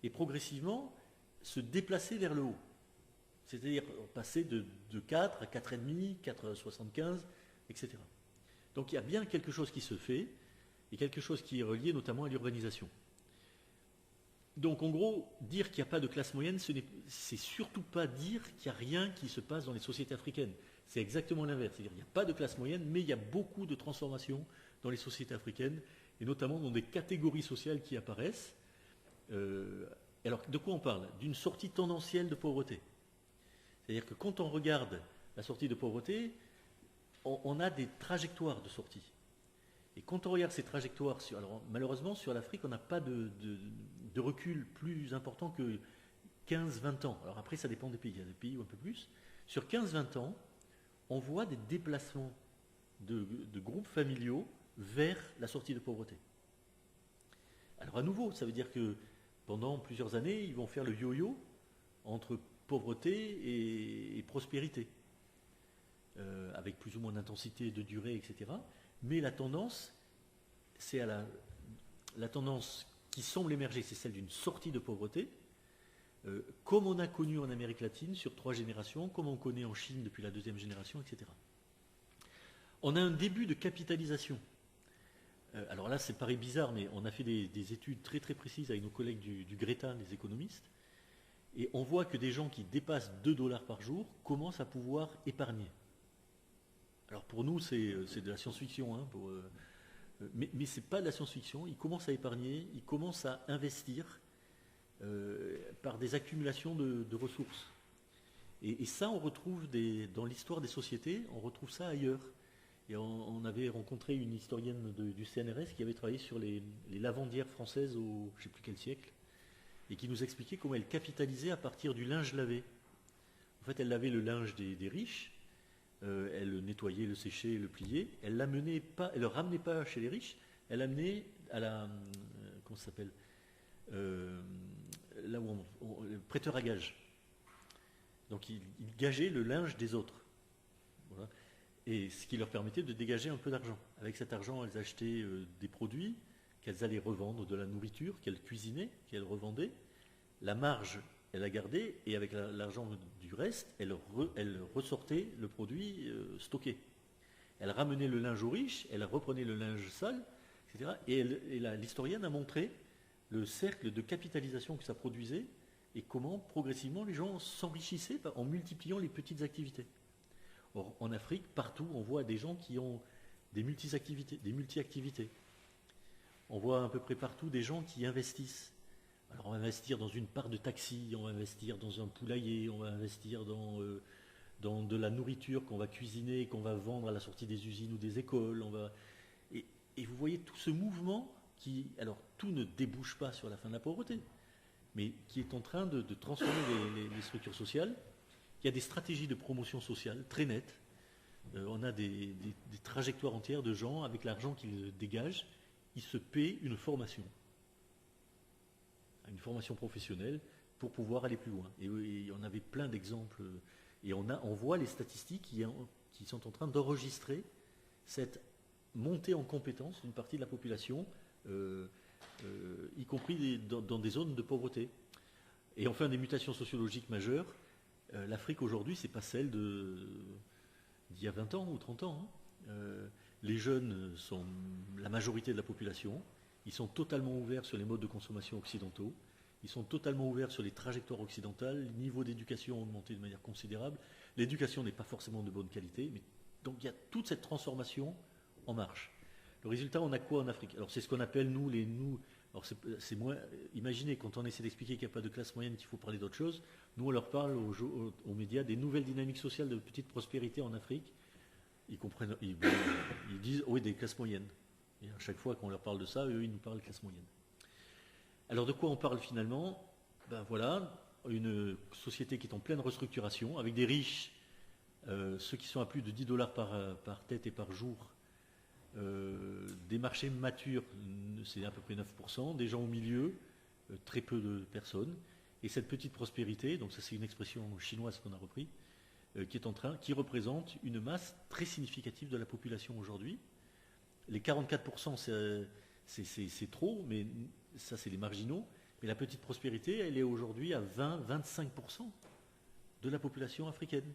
et progressivement se déplacer vers le haut. C'est-à-dire passer de 4 à 4,5, 4,75, etc. Donc il y a bien quelque chose qui se fait, et quelque chose qui est relié notamment à l'urbanisation. Donc en gros, dire qu'il n'y a pas de classe moyenne, c'est surtout pas dire qu'il n'y a rien qui se passe dans les sociétés africaines. C'est exactement l'inverse. C'est-à-dire qu'il n'y a pas de classe moyenne, mais il y a beaucoup de transformations dans les sociétés africaines, et notamment dans des catégories sociales qui apparaissent. Alors de quoi on parle? D'une sortie tendancielle de pauvreté. C'est-à-dire que quand on regarde la sortie de pauvreté, on a des trajectoires de sortie. Et quand on regarde ces trajectoires, alors malheureusement sur l'Afrique, on n'a pas de recul plus important que 15-20 ans. Alors après, ça dépend des pays. Il y a des pays où un peu plus. Sur 15-20 ans, on voit des déplacements de groupes familiaux vers la sortie de pauvreté. Alors à nouveau, ça veut dire que pendant plusieurs années, ils vont faire le yo-yo entre pauvreté et prospérité, avec plus ou moins d'intensité, de durée, etc. Mais la tendance, c'est la tendance qui semble émerger, c'est celle d'une sortie de pauvreté, comme on a connu en Amérique latine sur 3 générations, comme on connaît en Chine depuis la 2e génération, etc. On a un début de capitalisation. Alors là, ça paraît bizarre, mais on a fait des études très très précises avec nos collègues du Greta, les économistes, et on voit que des gens qui dépassent 2 $ par jour commencent à pouvoir épargner. Alors pour nous, c'est de la science-fiction, hein, mais ce n'est pas de la science-fiction. Ils commencent à épargner, ils commencent à investir par des accumulations de ressources. Et ça, on retrouve dans l'histoire des sociétés, on retrouve ça ailleurs. Et on avait rencontré une historienne du CNRS qui avait travaillé sur les lavandières françaises au je ne sais plus quel siècle, et qui nous expliquait comment elle capitalisait à partir du linge lavé. En fait, elle lavait le linge des riches, elle le nettoyait, le séchait, le pliait. Elle le ramenait pas chez les riches, elle l'amenait à la comment ça s'appelle, là où le prêteur à gage. Donc il gageait le linge des autres. Voilà. Et ce qui leur permettait de dégager un peu d'argent. Avec cet argent, elles achetaient des produits qu'elles allaient revendre, de la nourriture qu'elles cuisinaient, qu'elles revendaient. La marge, elle la gardait, et avec l'argent du reste, elle ressortait le produit stocké. Elle ramenait le linge aux riches, elle reprenait le linge sale, etc. Et l'historienne a montré le cercle de capitalisation que ça produisait et comment progressivement les gens s'enrichissaient en multipliant les petites activités. Or, en Afrique, partout, on voit des gens qui ont des multi-activités. On voit à peu près partout des gens qui investissent. Alors, on va investir dans une part de taxi, on va investir dans un poulailler, on va investir dans de la nourriture qu'on va cuisiner, qu'on va vendre à la sortie des usines ou des écoles. Et vous voyez tout ce mouvement qui, alors, tout ne débouche pas sur la fin de la pauvreté, mais qui est en train de transformer les structures sociales. Il y a des stratégies de promotion sociale très nettes. On a des trajectoires entières de gens, avec l'argent qu'ils dégagent, ils se paient une formation professionnelle pour pouvoir aller plus loin. Et on avait plein d'exemples. Et on voit les statistiques qui sont en train d'enregistrer cette montée en compétence d'une partie de la population, y compris dans des zones de pauvreté. Et enfin, des mutations sociologiques majeures. L'Afrique aujourd'hui, c'est pas celle d'il y a 20 ans ou 30 ans. Les jeunes sont la majorité de la population. Ils sont totalement ouverts sur les modes de consommation occidentaux. Ils sont totalement ouverts sur les trajectoires occidentales. Le niveau d'éducation a augmenté de manière considérable. L'éducation n'est pas forcément de bonne qualité. Mais donc il y a toute cette transformation en marche. Le résultat, on a quoi en Afrique? Alors c'est ce qu'on appelle nous. Alors c'est moins. Imaginez quand on essaie d'expliquer qu'il n'y a pas de classe moyenne, qu'il faut parler d'autre chose. Nous, on leur parle aux médias des nouvelles dynamiques sociales de petite prospérité en Afrique. Ils comprennent. Ils disent oui, des classes moyennes. Et à chaque fois qu'on leur parle de ça, eux, ils nous parlent de classe moyenne. Alors de quoi on parle finalement? Ben voilà, une société qui est en pleine restructuration, avec des riches, ceux qui sont à plus de $10 par tête et par jour. Des marchés matures, c'est à peu près 9%, des gens au milieu, très peu de personnes, et cette petite prospérité, donc ça c'est une expression chinoise qu'on a repris, qui représente une masse très significative de la population aujourd'hui. Les 44%, c'est trop, mais ça c'est les marginaux, mais la petite prospérité, elle est aujourd'hui à 20-25% de la population africaine.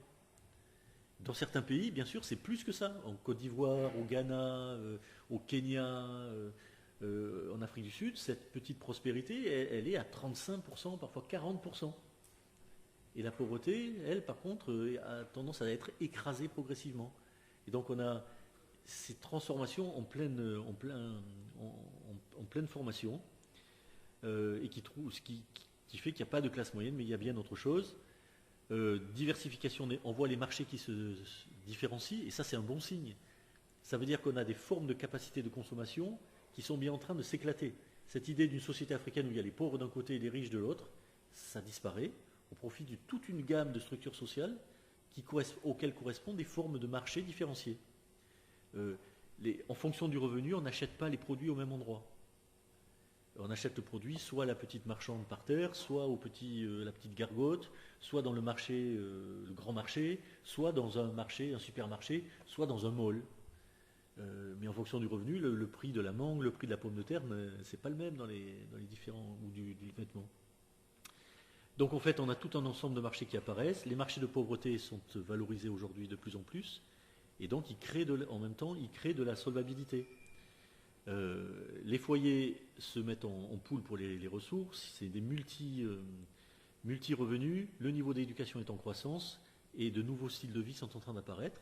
Dans certains pays, bien sûr, c'est plus que ça. En Côte d'Ivoire, au Ghana, au Kenya, en Afrique du Sud, cette petite prospérité, elle est à 35%, parfois 40%. Et la pauvreté, elle, par contre, a tendance à être écrasée progressivement. Et donc on a ces transformations en pleine formation, et qui fait qu'il n'y a pas de classe moyenne, mais il y a bien autre chose. Diversification, on voit les marchés qui se différencient, et ça c'est un bon signe. Ça veut dire qu'on a des formes de capacité de consommation qui sont bien en train de s'éclater. Cette idée d'une société africaine où il y a les pauvres d'un côté et les riches de l'autre, ça disparaît au profit de toute une gamme de structures sociales auxquelles correspondent des formes de marché différenciées. En fonction du revenu, on n'achète pas les produits au même endroit. On achète le produit soit à la petite marchande par terre, soit la petite gargote, soit dans le marché, le grand marché, soit dans un supermarché, soit dans un mall. Mais en fonction du revenu, le prix de la mangue, le prix de la pomme de terre, c'est pas le même dans les différents ou du vêtement. Donc en fait, on a tout un ensemble de marchés qui apparaissent. Les marchés de pauvreté sont valorisés aujourd'hui de plus en plus, et donc en même temps, ils créent de la solvabilité. Les foyers se mettent en pool pour les ressources, c'est des multi-revenus, le niveau d'éducation est en croissance et de nouveaux styles de vie sont en train d'apparaître.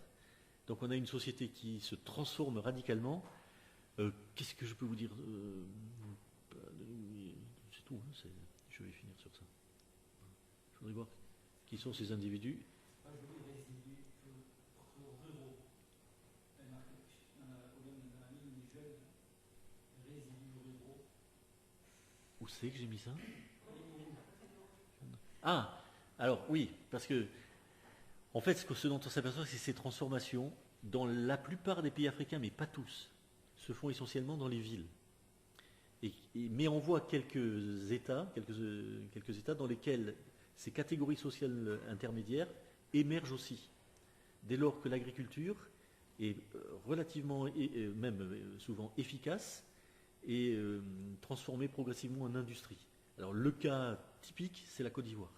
Donc on a une société qui se transforme radicalement. Qu'est-ce que je peux vous dire? C'est tout, hein, je vais finir sur ça. Je voudrais voir qui sont ces individus. Où c'est que j'ai mis ça? Ah, alors oui, parce que en fait, ce dont on s'aperçoit, c'est que ces transformations, dans la plupart des pays africains, mais pas tous, se font essentiellement dans les villes. Mais on voit quelques États dans lesquels ces catégories sociales intermédiaires émergent aussi, dès lors que l'agriculture est relativement, et même souvent efficace, et transformée progressivement en industrie. Alors le cas typique, c'est la Côte d'Ivoire.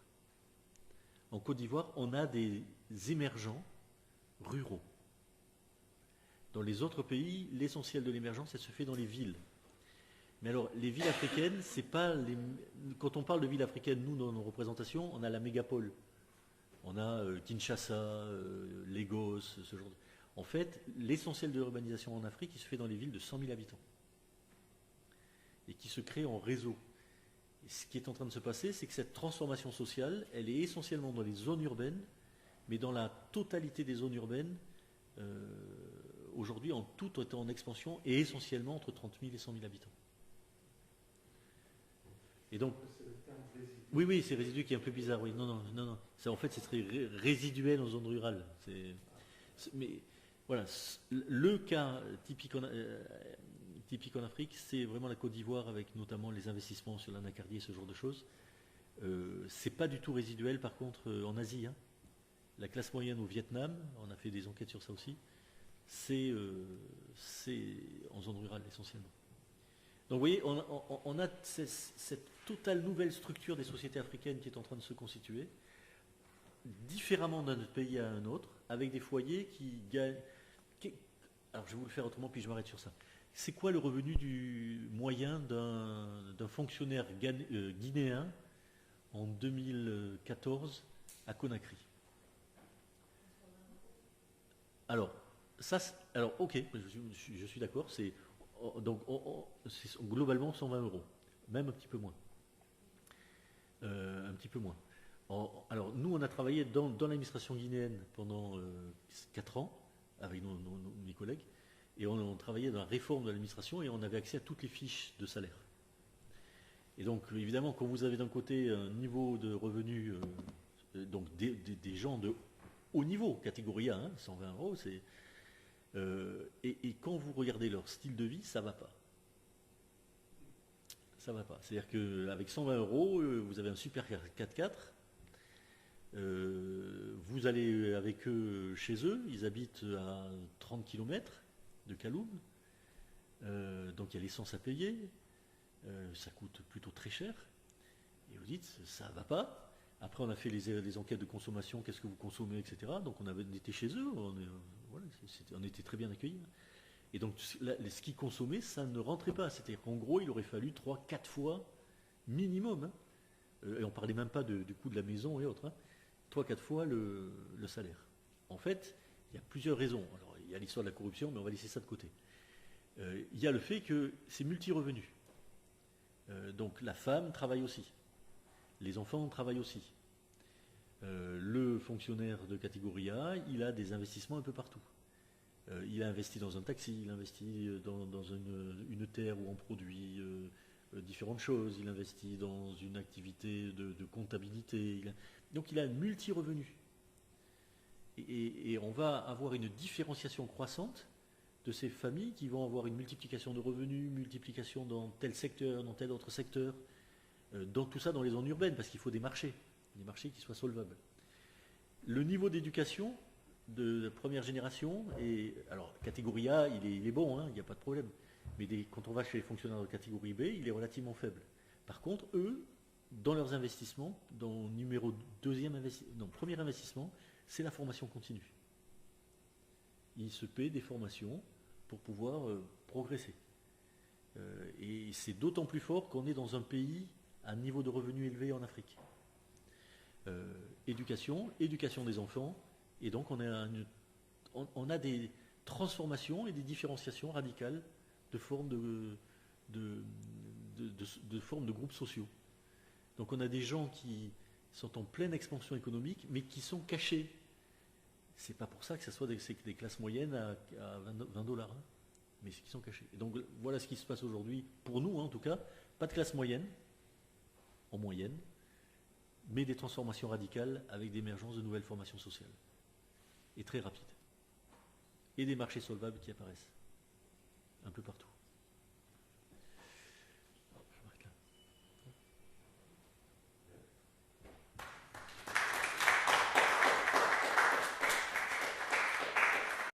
En Côte d'Ivoire, on a des émergents ruraux. Dans les autres pays, l'essentiel de l'émergence, elle se fait dans les villes. Mais alors, les villes africaines, c'est pas les... Quand on parle de villes africaines, nous, dans nos représentations, on a la mégapole. On a Kinshasa, Lagos, ce genre de... En fait, l'essentiel de l'urbanisation en Afrique, il se fait dans les villes de 100 000 habitants. Et qui se crée en réseau. Et ce qui est en train de se passer, c'est que cette transformation sociale, elle est essentiellement dans les zones urbaines, mais dans la totalité des zones urbaines, aujourd'hui, en tout est en expansion, et essentiellement entre 30 000 et 100 000 habitants. Et donc, oui, c'est résidu qui est un peu bizarre, oui. Non. En fait, c'est très résiduel en zone rurale. Mais voilà, le cas typique en Afrique, c'est vraiment la Côte d'Ivoire avec notamment les investissements sur l'anacardier, ce genre de choses. C'est pas du tout résiduel, par contre, en Asie. Hein. La classe moyenne au Vietnam, on a fait des enquêtes sur ça aussi, c'est en zone rurale essentiellement. Donc vous voyez, on a cette totale nouvelle structure des sociétés africaines qui est en train de se constituer, différemment d'un pays à un autre, avec des foyers qui gagnent... Alors je vais vous le faire autrement, puis je m'arrête sur ça. C'est quoi le revenu moyen d'un fonctionnaire guinéen en 2014 à Conakry? Alors, ok, je suis d'accord, c'est globalement 120 euros, même un petit peu moins. Alors, nous, on a travaillé dans l'administration guinéenne pendant 4 ans, avec mes collègues, et on travaillait dans la réforme de l'administration, et on avait accès à toutes les fiches de salaire. Et donc, évidemment, quand vous avez d'un côté un niveau de revenu, donc des gens de haut niveau, catégorie A, 120 euros, c'est... et quand vous regardez leur style de vie, ça ne va pas. Ça ne va pas. C'est-à-dire qu'avec 120 euros, vous avez un super 4x4. Vous allez avec eux chez eux. Ils habitent à 30 km de Kaloum. Donc il y a l'essence à payer. Ça coûte plutôt très cher. Et vous dites, ça ne va pas. Après, on a fait les enquêtes de consommation. Qu'est-ce que vous consommez, etc. Donc on était chez eux. On était très bien accueillis. Et donc, ce qu'ils consommaient, ça ne rentrait pas. C'est-à-dire qu'en gros, il aurait fallu 3-4 fois minimum. Hein. Et on ne parlait même pas du coût de la maison et autres. Hein. 3-4 fois le salaire. En fait, il y a plusieurs raisons. Alors, il y a l'histoire de la corruption, mais on va laisser ça de côté. Il y a le fait que c'est multi-revenu. Donc, la femme travaille aussi. Les enfants travaillent aussi. Le fonctionnaire de catégorie A, il a des investissements un peu partout. Il a investi dans un taxi, il investit dans une terre où on produit différentes choses, il investit dans une activité de comptabilité. Donc il a un multi-revenu. Et on va avoir une différenciation croissante de ces familles qui vont avoir une multiplication de revenus, multiplication dans tel secteur, dans tel autre secteur, dans tout ça dans les zones urbaines, parce qu'il faut des marchés qui soient solvables. Le niveau d'éducation de première génération, et alors catégorie A, il est bon, hein, il n'y a pas de problème, mais quand on va chez les fonctionnaires de catégorie B, il est relativement faible. Par contre, eux, dans leurs investissements, dans premier investissement, c'est la formation continue. Ils se paient des formations pour pouvoir progresser. Et c'est d'autant plus fort qu'on est dans un pays à un niveau de revenu élevé en Afrique. Éducation des enfants, et donc on a des transformations et des différenciations radicales de formes de formes de groupes sociaux. Donc on a des gens qui sont en pleine expansion économique, mais qui sont cachés. C'est pas pour ça que ce soit des classes moyennes à 20 $, hein, mais qui sont cachés. Et donc voilà ce qui se passe aujourd'hui, pour nous en tout cas, pas de classe moyenne, en moyenne, mais des transformations radicales avec l'émergence de nouvelles formations sociales, et très rapides, et des marchés solvables qui apparaissent un peu partout.